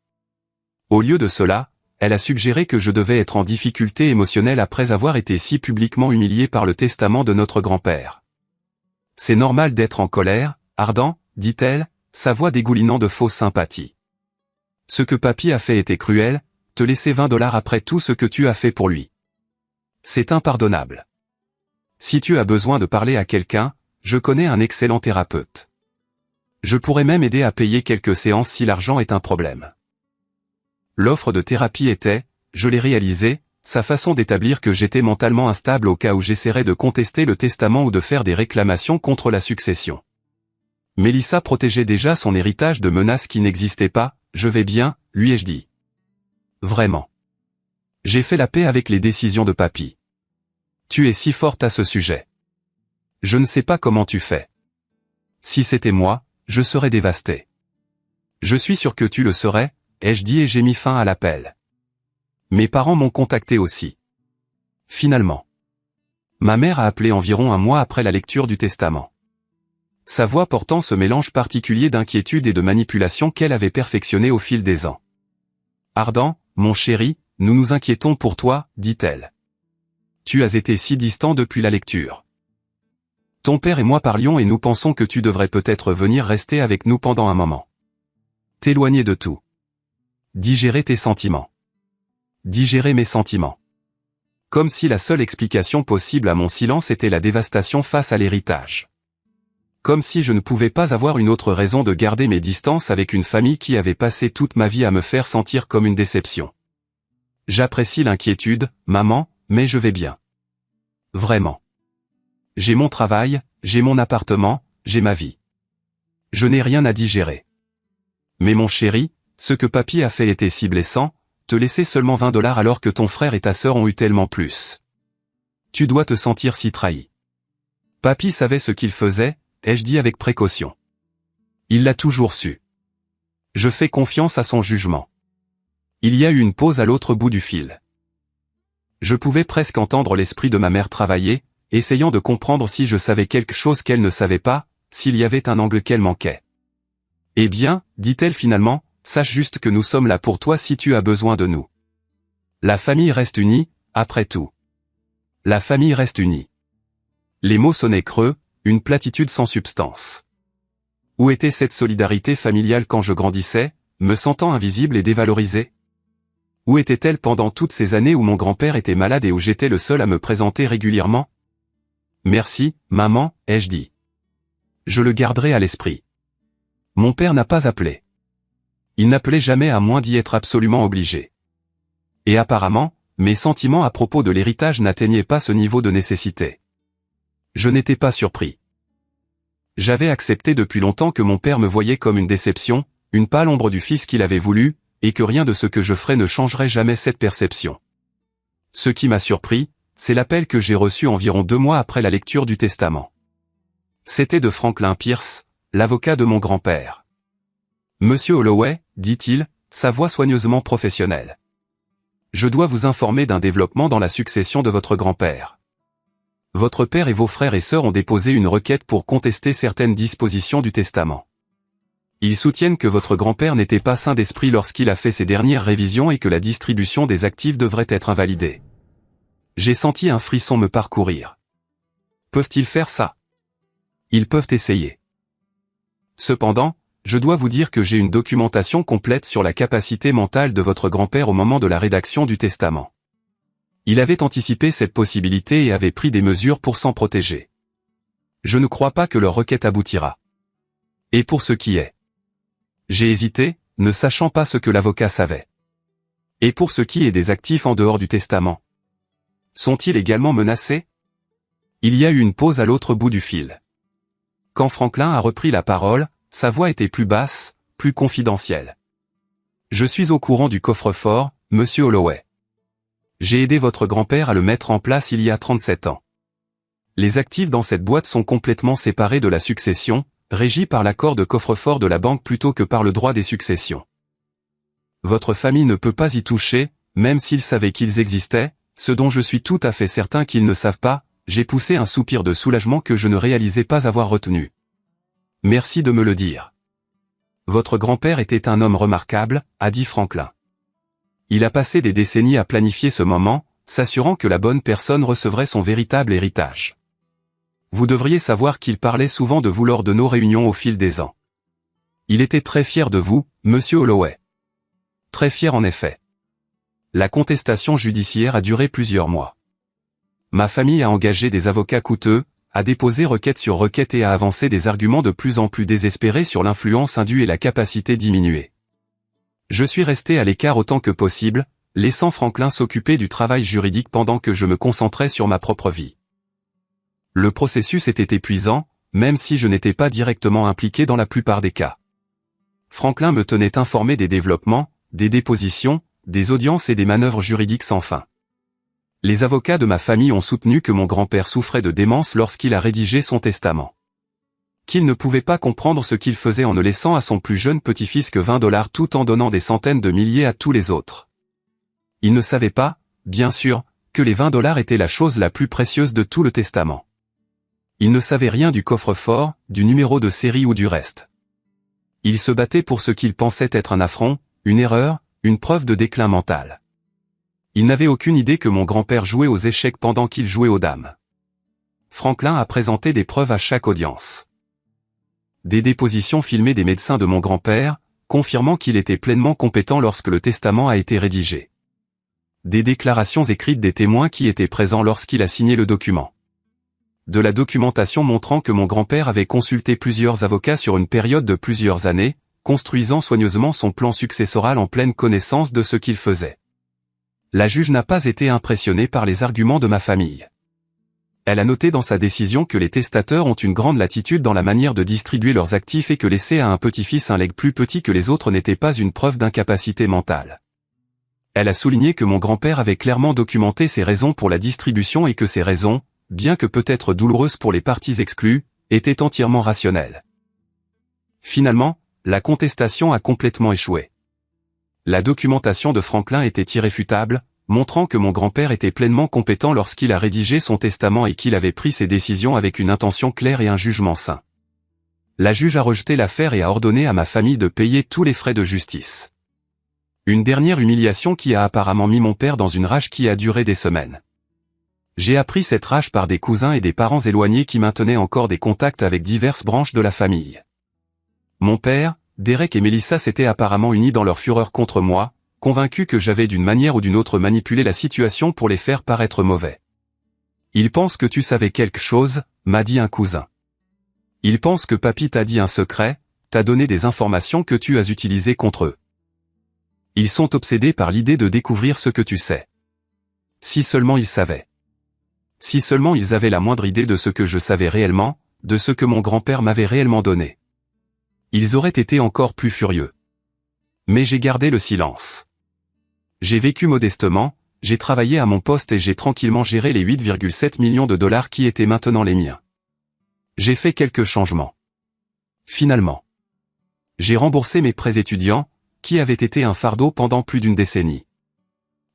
Au lieu de cela, elle a suggéré que je devais être en difficulté émotionnelle après avoir été si publiquement humilié par le testament de notre grand-père. C'est normal d'être en colère, Ardent, dit-elle, sa voix dégoulinant de fausse sympathie. Ce que papy a fait était cruel, te laisser 20 dollars après tout ce que tu as fait pour lui. C'est impardonnable. Si tu as besoin de parler à quelqu'un, je connais un excellent thérapeute. Je pourrais même aider à payer quelques séances si l'argent est un problème. L'offre de thérapie était, je l'ai réalisée, sa façon d'établir que j'étais mentalement instable au cas où j'essaierais de contester le testament ou de faire des réclamations contre la succession. Mélissa protégeait déjà son héritage de menaces qui n'existaient pas, je vais bien, lui ai-je dit. Vraiment. J'ai fait la paix avec les décisions de papy. Tu es si forte à ce sujet. Je ne sais pas comment tu fais. Si c'était moi, je serais dévasté. Je suis sûr que tu le serais, ai-je dit et j'ai mis fin à l'appel. Mes parents m'ont contacté aussi. Finalement. Ma mère a appelé environ un mois après la lecture du testament. Sa voix portant ce mélange particulier d'inquiétude et de manipulation qu'elle avait perfectionné au fil des ans. Ardent, mon chéri, nous nous inquiétons pour toi, dit-elle. Tu as été si distant depuis la lecture. Ton père et moi parlions et nous pensons que tu devrais peut-être venir rester avec nous pendant un moment. T'éloigner de tout. Digérer tes sentiments. Digérer mes sentiments. Comme si la seule explication possible à mon silence était la dévastation face à l'héritage. Comme si je ne pouvais pas avoir une autre raison de garder mes distances avec une famille qui avait passé toute ma vie à me faire sentir comme une déception. J'apprécie l'inquiétude, maman, mais je vais bien. Vraiment. J'ai mon travail, j'ai mon appartement, j'ai ma vie. Je n'ai rien à digérer. Mais mon chéri, ce que papy a fait était si blessant, te laisser seulement 20 dollars alors que ton frère et ta sœur ont eu tellement plus. Tu dois te sentir si trahi. Papy savait ce qu'il faisait, ai-je dit avec précaution. Il l'a toujours su. Je fais confiance à son jugement. Il y a eu une pause à l'autre bout du fil. Je pouvais presque entendre l'esprit de ma mère travailler, essayant de comprendre si je savais quelque chose qu'elle ne savait pas, s'il y avait un angle qu'elle manquait. Eh bien, dit-elle finalement, sache juste que nous sommes là pour toi si tu as besoin de nous. La famille reste unie, après tout. La famille reste unie. Les mots sonnaient creux, une platitude sans substance. Où était cette solidarité familiale quand je grandissais, me sentant invisible et dévalorisé? Où était-elle pendant toutes ces années où mon grand-père était malade et où j'étais le seul à me présenter régulièrement? Merci, maman, ai-je dit. Je le garderai à l'esprit. Mon père n'a pas appelé. Il n'appelait jamais à moins d'y être absolument obligé. Et apparemment, mes sentiments à propos de l'héritage n'atteignaient pas ce niveau de nécessité. Je n'étais pas surpris. J'avais accepté depuis longtemps que mon père me voyait comme une déception, une pâle ombre du fils qu'il avait voulu, et que rien de ce que je ferais ne changerait jamais cette perception. Ce qui m'a surpris, c'est l'appel que j'ai reçu environ 2 mois après la lecture du testament. C'était de Franklin Pierce, l'avocat de mon grand-père. Monsieur Holloway, dit-il, sa voix soigneusement professionnelle. Je dois vous informer d'un développement dans la succession de votre grand-père. Votre père et vos frères et sœurs ont déposé une requête pour contester certaines dispositions du testament. Ils soutiennent que votre grand-père n'était pas sain d'esprit lorsqu'il a fait ses dernières révisions et que la distribution des actifs devrait être invalidée. J'ai senti un frisson me parcourir. Peuvent-ils faire ça? Ils peuvent essayer. Cependant, je dois vous dire que j'ai une documentation complète sur la capacité mentale de votre grand-père au moment de la rédaction du testament. Il avait anticipé cette possibilité et avait pris des mesures pour s'en protéger. Je ne crois pas que leur requête aboutira. Et pour ce qui est. J'ai hésité, ne sachant pas ce que l'avocat savait. Et pour ce qui est des actifs en dehors du testament. Sont-ils également menacés? Il y a eu une pause à l'autre bout du fil. Quand Franklin a repris la parole, sa voix était plus basse, plus confidentielle. Je suis au courant du coffre-fort, monsieur Holloway. J'ai aidé votre grand-père à le mettre en place il y a 37 ans. Les actifs dans cette boîte sont complètement séparés de la succession, régis par l'accord de coffre-fort de la banque plutôt que par le droit des successions. Votre famille ne peut pas y toucher, même s'ils savaient qu'ils existaient, ce dont je suis tout à fait certain qu'ils ne savent pas. J'ai poussé un soupir de soulagement que je ne réalisais pas avoir retenu. Merci de me le dire. Votre grand-père était un homme remarquable, a dit Franklin. Il a passé des décennies à planifier ce moment, s'assurant que la bonne personne recevrait son véritable héritage. Vous devriez savoir qu'il parlait souvent de vous lors de nos réunions au fil des ans. Il était très fier de vous, monsieur Holloway. Très fier en effet. La contestation judiciaire a duré plusieurs mois. Ma famille a engagé des avocats coûteux, a déposé requête sur requête et a avancé des arguments de plus en plus désespérés sur l'influence indue et la capacité diminuée. Je suis resté à l'écart autant que possible, laissant Franklin s'occuper du travail juridique pendant que je me concentrais sur ma propre vie. Le processus était épuisant, même si je n'étais pas directement impliqué dans la plupart des cas. Franklin me tenait informé des développements, des dépositions, des audiences et des manœuvres juridiques sans fin. Les avocats de ma famille ont soutenu que mon grand-père souffrait de démence lorsqu'il a rédigé son testament. Qu'il ne pouvait pas comprendre ce qu'il faisait en ne laissant à son plus jeune petit-fils que $20 tout en donnant des centaines de milliers à tous les autres. Il ne savait pas, bien sûr, que les $20 étaient la chose la plus précieuse de tout le testament. Il ne savait rien du coffre-fort, du numéro de série ou du reste. Il se battait pour ce qu'il pensait être un affront, une erreur, une preuve de déclin mental. Il n'avait aucune idée que mon grand-père jouait aux échecs pendant qu'il jouait aux dames. Franklin a présenté des preuves à chaque audience. Des dépositions filmées des médecins de mon grand-père, confirmant qu'il était pleinement compétent lorsque le testament a été rédigé. Des déclarations écrites des témoins qui étaient présents lorsqu'il a signé le document. De la documentation montrant que mon grand-père avait consulté plusieurs avocats sur une période de plusieurs années, construisant soigneusement son plan successoral en pleine connaissance de ce qu'il faisait. La juge n'a pas été impressionnée par les arguments de ma famille. Elle a noté dans sa décision que les testateurs ont une grande latitude dans la manière de distribuer leurs actifs et que laisser à un petit-fils un legs plus petit que les autres n'était pas une preuve d'incapacité mentale. Elle a souligné que mon grand-père avait clairement documenté ses raisons pour la distribution et que ces raisons, bien que peut-être douloureuses pour les parties exclues, étaient entièrement rationnelles. Finalement, la contestation a complètement échoué. La documentation de Franklin était irréfutable, montrant que mon grand-père était pleinement compétent lorsqu'il a rédigé son testament et qu'il avait pris ses décisions avec une intention claire et un jugement sain. La juge a rejeté l'affaire et a ordonné à ma famille de payer tous les frais de justice. Une dernière humiliation qui a apparemment mis mon père dans une rage qui a duré des semaines. J'ai appris cette rage par des cousins et des parents éloignés qui maintenaient encore des contacts avec diverses branches de la famille. Mon père, Derek et Melissa s'étaient apparemment unis dans leur fureur contre moi, convaincus que j'avais d'une manière ou d'une autre manipulé la situation pour les faire paraître mauvais. « Ils pensent que tu savais quelque chose », m'a dit un cousin. « Ils pensent que papy t'a dit un secret, t'a donné des informations que tu as utilisées contre eux. Ils sont obsédés par l'idée de découvrir ce que tu sais. Si seulement ils savaient. Si seulement ils avaient la moindre idée de ce que je savais réellement, de ce que mon grand-père m'avait réellement donné. Ils auraient été encore plus furieux. Mais j'ai gardé le silence. J'ai vécu modestement, j'ai travaillé à mon poste et j'ai tranquillement géré les 8,7 millions de dollars qui étaient maintenant les miens. J'ai fait quelques changements. Finalement. J'ai remboursé mes prêts étudiants, qui avaient été un fardeau pendant plus d'une décennie.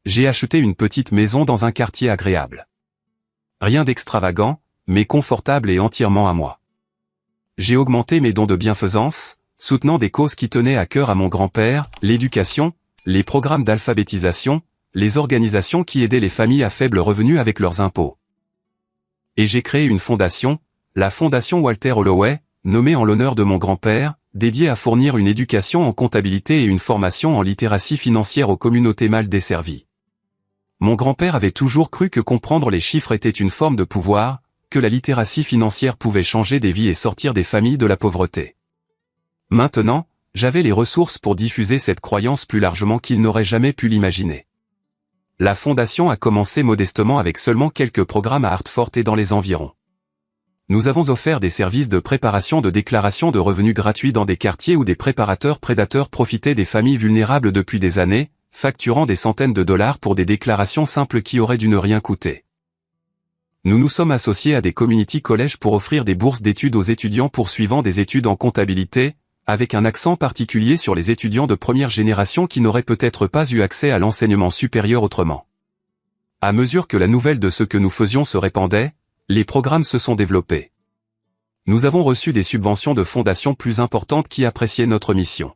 J'ai acheté une petite maison dans un quartier agréable. Rien d'extravagant, mais confortable et entièrement à moi. J'ai augmenté mes dons de bienfaisance, soutenant des causes qui tenaient à cœur à mon grand-père, l'éducation, les programmes d'alphabétisation, les organisations qui aidaient les familles à faible revenu avec leurs impôts. Et j'ai créé une fondation, la Fondation Walter Holloway, nommée en l'honneur de mon grand-père, dédiée à fournir une éducation en comptabilité et une formation en littératie financière aux communautés mal desservies. Mon grand-père avait toujours cru que comprendre les chiffres était une forme de pouvoir, que la littératie financière pouvait changer des vies et sortir des familles de la pauvreté. Maintenant, j'avais les ressources pour diffuser cette croyance plus largement qu'il n'aurait jamais pu l'imaginer. La fondation a commencé modestement avec seulement quelques programmes à Hartford et dans les environs. Nous avons offert des services de préparation de déclaration de revenus gratuits dans des quartiers où des préparateurs prédateurs profitaient des familles vulnérables depuis des années, facturant des centaines de dollars pour des déclarations simples qui auraient dû ne rien coûter. Nous nous sommes associés à des community collèges pour offrir des bourses d'études aux étudiants poursuivant des études en comptabilité, avec un accent particulier sur les étudiants de première génération qui n'auraient peut-être pas eu accès à l'enseignement supérieur autrement. À mesure que la nouvelle de ce que nous faisions se répandait, les programmes se sont développés. Nous avons reçu des subventions de fondations plus importantes qui appréciaient notre mission.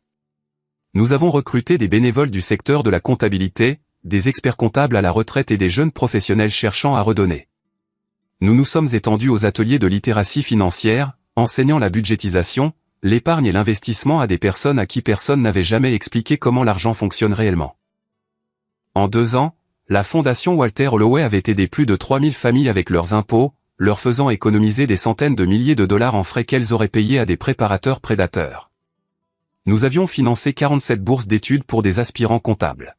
Nous avons recruté des bénévoles du secteur de la comptabilité, des experts comptables à la retraite et des jeunes professionnels cherchant à redonner. Nous nous sommes étendus aux ateliers de littératie financière, enseignant la budgétisation, l'épargne et l'investissement à des personnes à qui personne n'avait jamais expliqué comment l'argent fonctionne réellement. En 2 ans, la Fondation Walter Holloway avait aidé plus de 3000 familles avec leurs impôts, leur faisant économiser des centaines de milliers de dollars en frais qu'elles auraient payés à des préparateurs prédateurs. Nous avions financé 47 bourses d'études pour des aspirants comptables.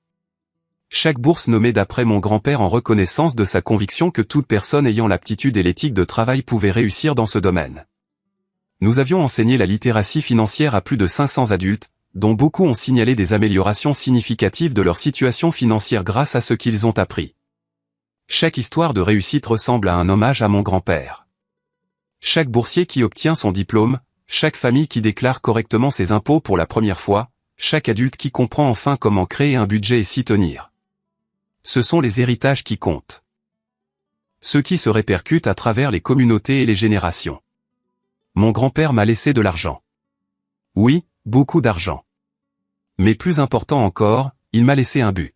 Chaque bourse nommée d'après mon grand-père en reconnaissance de sa conviction que toute personne ayant l'aptitude et l'éthique de travail pouvait réussir dans ce domaine. Nous avions enseigné la littératie financière à plus de 500 adultes, dont beaucoup ont signalé des améliorations significatives de leur situation financière grâce à ce qu'ils ont appris. Chaque histoire de réussite ressemble à un hommage à mon grand-père. Chaque boursier qui obtient son diplôme, chaque famille qui déclare correctement ses impôts pour la première fois, chaque adulte qui comprend enfin comment créer un budget et s'y tenir. Ce sont les héritages qui comptent. Ceux qui se répercutent à travers les communautés et les générations. Mon grand-père m'a laissé de l'argent. Oui, beaucoup d'argent. Mais plus important encore, il m'a laissé un but.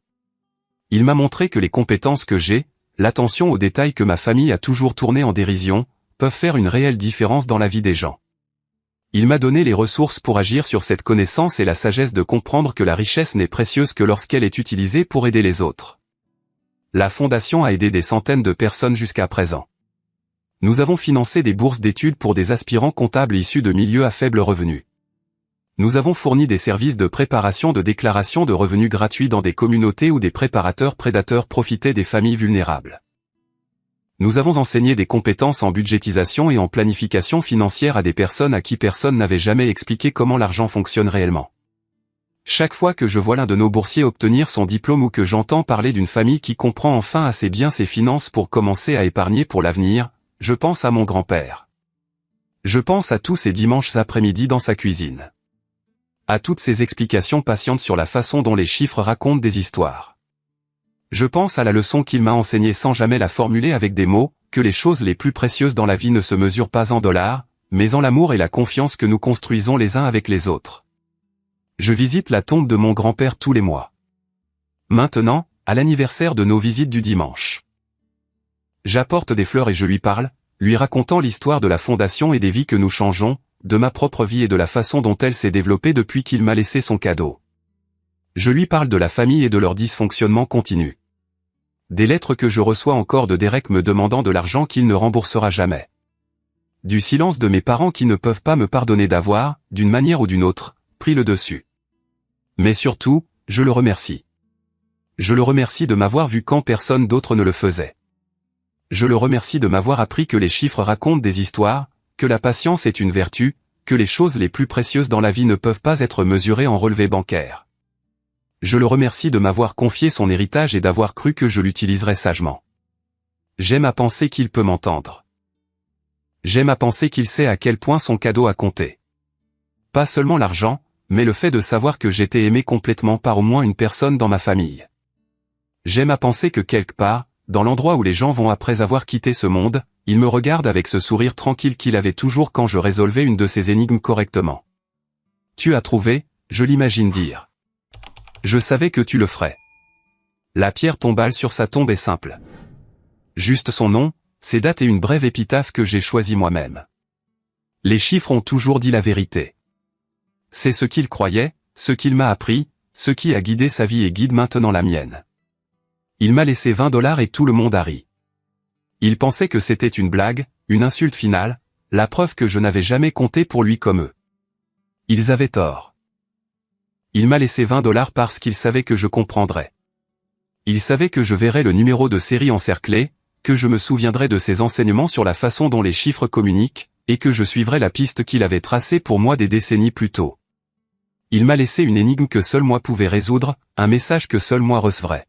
Il m'a montré que les compétences que j'ai, l'attention aux détails que ma famille a toujours tourné en dérision, peuvent faire une réelle différence dans la vie des gens. Il m'a donné les ressources pour agir sur cette connaissance et la sagesse de comprendre que la richesse n'est précieuse que lorsqu'elle est utilisée pour aider les autres. La Fondation a aidé des centaines de personnes jusqu'à présent. Nous avons financé des bourses d'études pour des aspirants comptables issus de milieux à faible revenu. Nous avons fourni des services de préparation de déclaration de revenus gratuits dans des communautés où des préparateurs prédateurs profitaient des familles vulnérables. Nous avons enseigné des compétences en budgétisation et en planification financière à des personnes à qui personne n'avait jamais expliqué comment l'argent fonctionne réellement. Chaque fois que je vois l'un de nos boursiers obtenir son diplôme ou que j'entends parler d'une famille qui comprend enfin assez bien ses finances pour commencer à épargner pour l'avenir, je pense à mon grand-père. Je pense à tous ces dimanches après-midi dans sa cuisine. À toutes ces explications patientes sur la façon dont les chiffres racontent des histoires. Je pense à la leçon qu'il m'a enseignée sans jamais la formuler avec des mots, que les choses les plus précieuses dans la vie ne se mesurent pas en dollars, mais en l'amour et la confiance que nous construisons les uns avec les autres. Je visite la tombe de mon grand-père tous les mois. Maintenant, à l'anniversaire de nos visites du dimanche. J'apporte des fleurs et je lui parle, lui racontant l'histoire de la fondation et des vies que nous changeons, de ma propre vie et de la façon dont elle s'est développée depuis qu'il m'a laissé son cadeau. Je lui parle de la famille et de leur dysfonctionnement continu. Des lettres que je reçois encore de Derek me demandant de l'argent qu'il ne remboursera jamais. Du silence de mes parents qui ne peuvent pas me pardonner d'avoir, d'une manière ou d'une autre, pris le dessus. Mais surtout, je le remercie. Je le remercie de m'avoir vu quand personne d'autre ne le faisait. Je le remercie de m'avoir appris que les chiffres racontent des histoires, que la patience est une vertu, que les choses les plus précieuses dans la vie ne peuvent pas être mesurées en relevés bancaires. Je le remercie de m'avoir confié son héritage et d'avoir cru que je l'utiliserais sagement. J'aime à penser qu'il peut m'entendre. J'aime à penser qu'il sait à quel point son cadeau a compté. Pas seulement l'argent, mais le fait de savoir que j'étais aimé complètement par au moins une personne dans ma famille. J'aime à penser que quelque part, dans l'endroit où les gens vont après avoir quitté ce monde, il me regarde avec ce sourire tranquille qu'il avait toujours quand je résolvais une de ces énigmes correctement. Tu as trouvé, je l'imagine dire. Je savais que tu le ferais. La pierre tombale sur sa tombe est simple. Juste son nom, ses dates et une brève épitaphe que j'ai choisie moi-même. Les chiffres ont toujours dit la vérité. C'est ce qu'il croyait, ce qu'il m'a appris, ce qui a guidé sa vie et guide maintenant la mienne. Il m'a laissé 20 $ et tout le monde a ri. Il pensait que c'était une blague, une insulte finale, la preuve que je n'avais jamais compté pour lui comme eux. Ils avaient tort. Il m'a laissé 20 $ parce qu'il savait que je comprendrais. Il savait que je verrais le numéro de série encerclé, que je me souviendrais de ses enseignements sur la façon dont les chiffres communiquent, et que je suivrais la piste qu'il avait tracée pour moi des décennies plus tôt. Il m'a laissé une énigme que seul moi pouvais résoudre, un message que seul moi recevrais.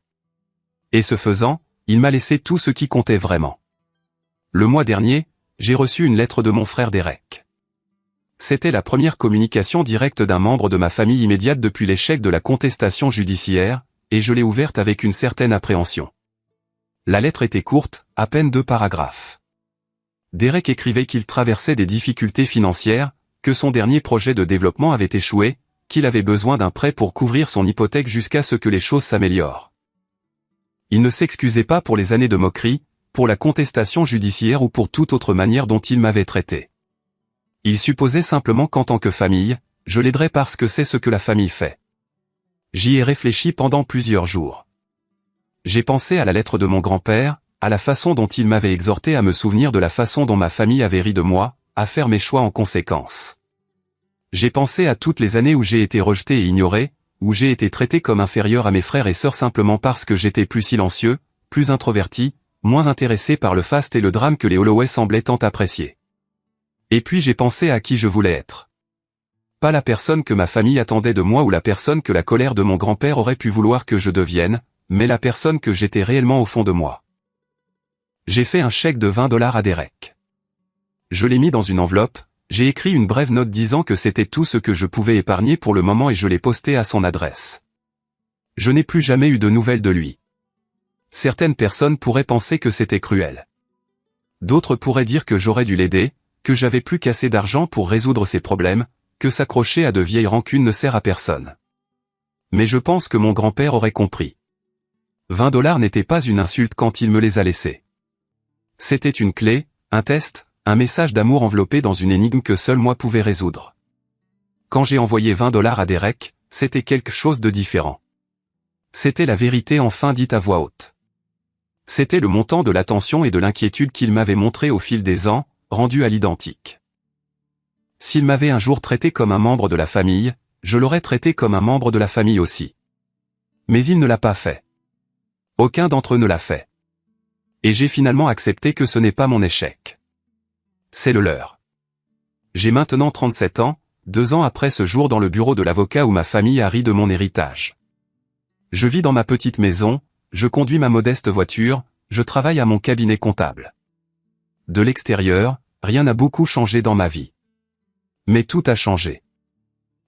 Et ce faisant, il m'a laissé tout ce qui comptait vraiment. Le mois dernier, j'ai reçu une lettre de mon frère Derek. C'était la première communication directe d'un membre de ma famille immédiate depuis l'échec de la contestation judiciaire, et je l'ai ouverte avec une certaine appréhension. La lettre était courte, à peine 2 paragraphes. Derek écrivait qu'il traversait des difficultés financières, que son dernier projet de développement avait échoué, qu'il avait besoin d'un prêt pour couvrir son hypothèque jusqu'à ce que les choses s'améliorent. Il ne s'excusait pas pour les années de moquerie, pour la contestation judiciaire ou pour toute autre manière dont il m'avait traité. Il supposait simplement qu'en tant que famille, je l'aiderais parce que c'est ce que la famille fait. J'y ai réfléchi pendant plusieurs jours. J'ai pensé à la lettre de mon grand-père, à la façon dont il m'avait exhorté à me souvenir de la façon dont ma famille avait ri de moi, à faire mes choix en conséquence. J'ai pensé à toutes les années où j'ai été rejeté et ignoré, où j'ai été traité comme inférieur à mes frères et sœurs simplement parce que j'étais plus silencieux, plus introverti, moins intéressé par le faste et le drame que les Holloway semblaient tant apprécier. Et puis j'ai pensé à qui je voulais être. Pas la personne que ma famille attendait de moi ou la personne que la colère de mon grand-père aurait pu vouloir que je devienne, mais la personne que j'étais réellement au fond de moi. J'ai fait un chèque de 20 $ à Derek. Je l'ai mis dans une enveloppe, j'ai écrit une brève note disant que c'était tout ce que je pouvais épargner pour le moment et je l'ai posté à son adresse. Je n'ai plus jamais eu de nouvelles de lui. Certaines personnes pourraient penser que c'était cruel. D'autres pourraient dire que j'aurais dû l'aider, que j'avais plus qu'assez d'argent pour résoudre ses problèmes, que s'accrocher à de vieilles rancunes ne sert à personne. Mais je pense que mon grand-père aurait compris. 20 $ n'était pas une insulte quand il me les a laissés. C'était une clé, un test, un message d'amour enveloppé dans une énigme que seul moi pouvais résoudre. Quand j'ai envoyé 20 $ à Derek, c'était quelque chose de différent. C'était la vérité enfin dite à voix haute. C'était le montant de l'attention et de l'inquiétude qu'il m'avait montré au fil des ans, rendu à l'identique. S'il m'avait un jour traité comme un membre de la famille, je l'aurais traité comme un membre de la famille aussi. Mais il ne l'a pas fait. Aucun d'entre eux ne l'a fait. Et j'ai finalement accepté que ce n'est pas mon échec. C'est le leur. J'ai maintenant 37 ans, 2 ans après ce jour dans le bureau de l'avocat où ma famille a ri de mon héritage. Je vis dans ma petite maison, je conduis ma modeste voiture, je travaille à mon cabinet comptable. De l'extérieur, rien n'a beaucoup changé dans ma vie. Mais tout a changé.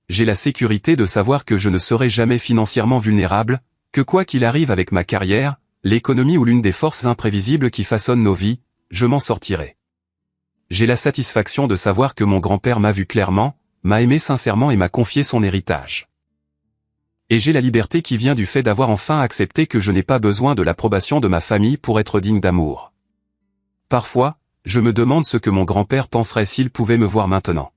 J'ai la sécurité de savoir que je ne serai jamais financièrement vulnérable, que quoi qu'il arrive avec ma carrière, l'économie ou l'une des forces imprévisibles qui façonnent nos vies, je m'en sortirai. J'ai la satisfaction de savoir que mon grand-père m'a vu clairement, m'a aimé sincèrement et m'a confié son héritage. Et j'ai la liberté qui vient du fait d'avoir enfin accepté que je n'ai pas besoin de l'approbation de ma famille pour être digne d'amour. Parfois, je me demande ce que mon grand-père penserait s'il pouvait me voir maintenant.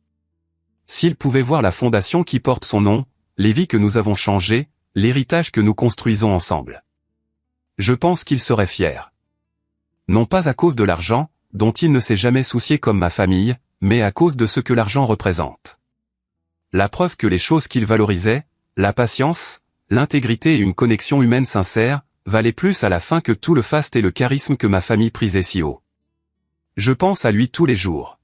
S'il pouvait voir la fondation qui porte son nom, les vies que nous avons changées, l'héritage que nous construisons ensemble. Je pense qu'il serait fier. Non pas à cause de l'argent, dont il ne s'est jamais soucié comme ma famille, mais à cause de ce que l'argent représente. La preuve que les choses qu'il valorisait, la patience, l'intégrité et une connexion humaine sincère, valaient plus à la fin que tout le faste et le charisme que ma famille prisait si haut. Je pense à lui tous les jours.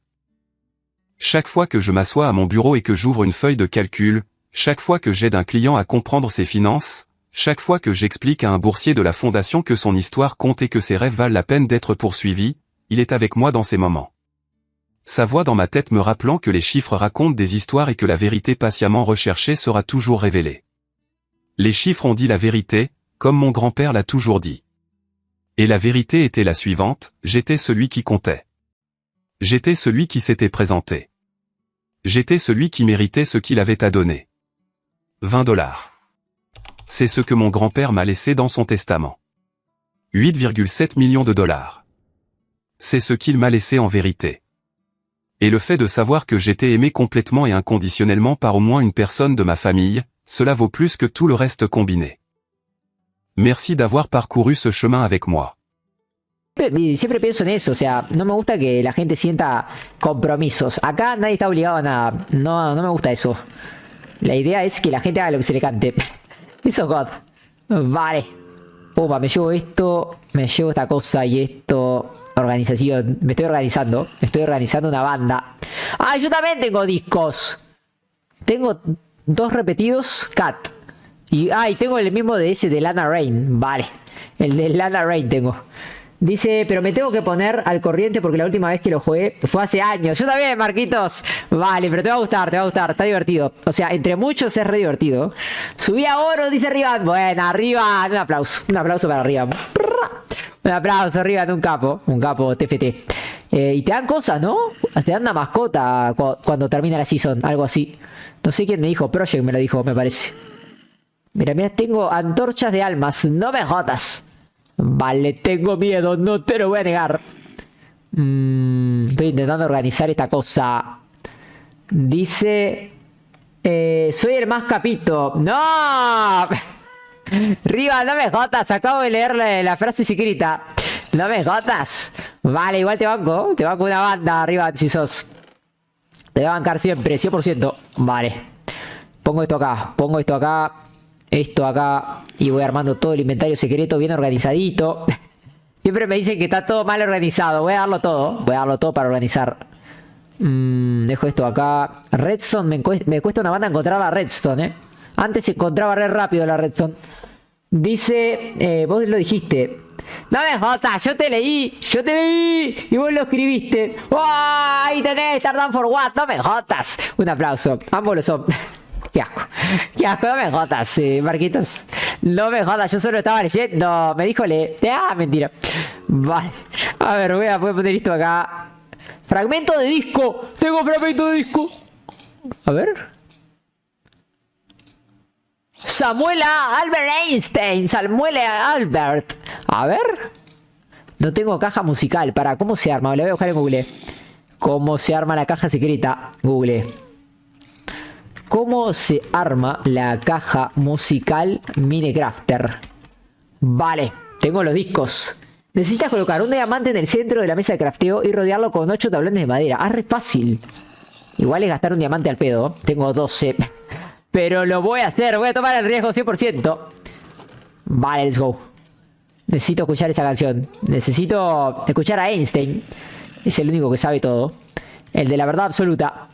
Chaque fois que je m'assois à mon bureau et que j'ouvre une feuille de calcul, chaque fois que j'aide un client à comprendre ses finances, chaque fois que j'explique à un boursier de la fondation que son histoire compte et que ses rêves valent la peine d'être poursuivis, il est avec moi dans ces moments. Sa voix dans ma tête me rappelant que les chiffres racontent des histoires et que la vérité patiemment recherchée sera toujours révélée. Les chiffres ont dit la vérité, comme mon grand-père l'a toujours dit. Et la vérité était la suivante, j'étais celui qui comptait. J'étais celui qui s'était présenté. J'étais celui qui méritait ce qu'il avait à donner. 20 $. C'est ce que mon grand-père m'a laissé dans son testament. 8,7 millions de dollars. C'est ce qu'il m'a laissé en vérité. Et le fait de savoir que j'étais aimé complètement et inconditionnellement par au moins une personne de ma famille, cela vaut plus que tout le reste combiné. Merci d'avoir parcouru ce chemin avec moi. Siempre pienso en eso, o sea, no me gusta que la gente sienta compromisos. Acá nadie está obligado a nada. No, no me gusta eso. La idea es que la gente haga lo que se le cante. Eso God. Vale. Pumba, me llevo esto, me llevo esta cosa y esto. Organización. Me estoy organizando. Me estoy organizando una banda. Ah, yo también tengo discos. Tengo 2 repetidos, Cat. Y tengo el mismo de ese de Lana Rain. Vale. El de Lana Rain tengo. Dice, pero me tengo que poner al corriente porque la última vez que lo jugué fue hace años. Yo también, Marquitos. Vale, pero te va a gustar, te va a gustar. Está divertido. O sea, entre muchos es re divertido. Subí a oro, dice Rivan. Bueno, Rivan. Un aplauso. Un aplauso para Rivan. Un aplauso, Rivan. Un capo TFT. Y te dan cosas, ¿no? Te dan una mascota cuando termina la season. Algo así. No sé quién me dijo. Project me lo dijo, me parece. Mira, tengo antorchas de almas. No me jodas. Vale, tengo miedo, no te lo voy a negar. Estoy intentando organizar esta cosa. Dice... soy el más capito. ¡No! Riva, no me jodas. Acabo de leer la frase secreta. No me jodas. Vale, igual te banco. Te banco una banda arriba si sos. Te voy a bancar siempre, 100%. Vale. Pongo esto acá. Pongo esto acá. Esto acá. Y voy armando todo el inventario secreto bien organizadito. Siempre me dicen que está todo mal organizado. Voy a darlo todo. Voy a darlo todo para organizar. Dejo esto acá. Redstone. Me cuesta una banda encontrar la Redstone, Antes se encontraba re rápido la Redstone. Dice... vos lo dijiste. No me jodas. Yo te leí. Yo te leí. Y vos lo escribiste. ¡Oh! Ahí tenés. Start down for what. No me jodas. Un aplauso. Ambos lo son. Qué asco. Qué asco, no me jodas, Marquitos. No me jodas, yo solo estaba leyendo. Me dijo mentira. Vale. A ver, voy a poner esto acá. Fragmento de disco. Tengo fragmento de disco. A ver. Albert Einstein. Samuel Albert. A ver. No tengo caja musical. ¿Cómo se arma? Lo voy a buscar en Google. ¿Cómo se arma la caja secreta? Google. ¿Cómo se arma la caja musical Minecrafter? Vale, tengo los discos. Necesitas colocar un diamante en el centro de la mesa de crafteo y rodearlo con 8 tablones de madera. Ah, re fácil. Igual es gastar un diamante al pedo. Tengo 12. Pero lo voy a hacer. Voy a tomar el riesgo 100%. Vale, let's go. Necesito escuchar esa canción. Necesito escuchar a Einstein. Es el único que sabe todo. El de la verdad absoluta.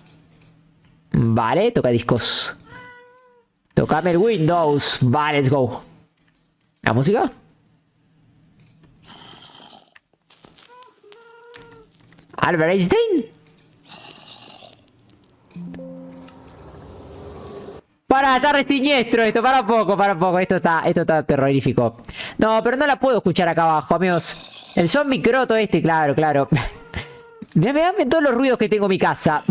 Vale, toca discos. Tocame el Windows. Vale, let's go. ¿La música? Albert Einstein. Está re siniestro esto. Para un poco. Esto está terrorífico. No, pero no la puedo escuchar acá abajo, amigos. El son microto claro. Mirá todos los ruidos que tengo en mi casa.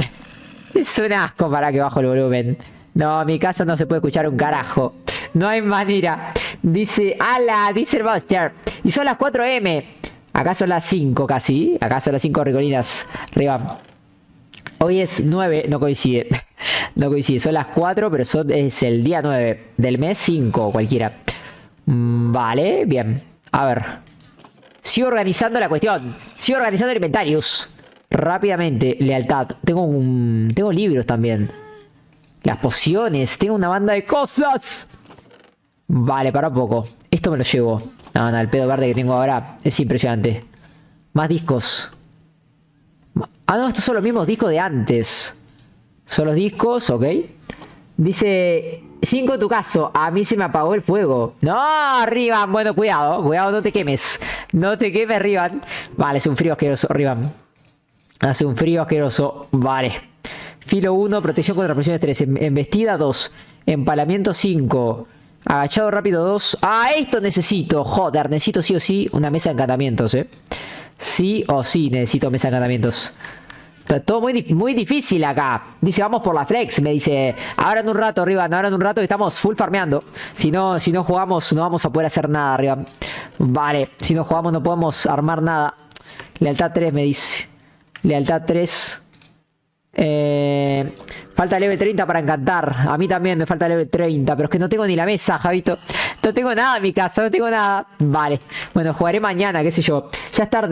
Es un asco para que bajo el volumen. No, en mi casa no se puede escuchar un carajo. No hay manera. Dice, dice el Buster. Y son las 4 AM. Acá son las 5 casi. Acá son las 5 ricolinas. Arriba. Hoy es 9. No coincide. No coincide. Son las 4, pero es el día 9. Del mes 5, cualquiera. Vale, bien. A ver. Sigo organizando la cuestión. Sigo organizando el inventarius. Rápidamente, lealtad. Tengo libros también. Las pociones. Tengo una banda de cosas. Vale, para un poco. Esto me lo llevo. No, el pedo verde que tengo ahora es impresionante. Más discos. Ah, no, estos son los mismos discos de antes. Son los discos, ok. Dice... 5 en tu caso. A mí se me apagó el fuego. No, Rivan. Bueno, cuidado. Cuidado, no te quemes. No te quemes, Rivan. Vale, es un frío asqueroso, Rivan. Hace un frío asqueroso. Vale. Filo 1, protección contra presiones 3. Embestida 2. Empalamiento 5. Agachado rápido 2. Ah, esto necesito. Joder, necesito sí o sí una mesa de encantamientos, Sí o sí necesito mesa de encantamientos. Está todo muy difícil acá. Dice, vamos por la flex. Me dice, ahora en un rato, Rivan. Ahora en un rato que estamos full farmeando. Si no jugamos, no vamos a poder hacer nada, Rivan. Vale, si no jugamos no podemos armar nada. Lealtad 3 me dice. Lealtad 3. Falta level 30 para encantar. A mí también me falta level 30. Pero es que no tengo ni la mesa, Javito. No tengo nada en mi casa, no tengo nada. Vale. Bueno, jugaré mañana, qué sé yo. Ya es tarde.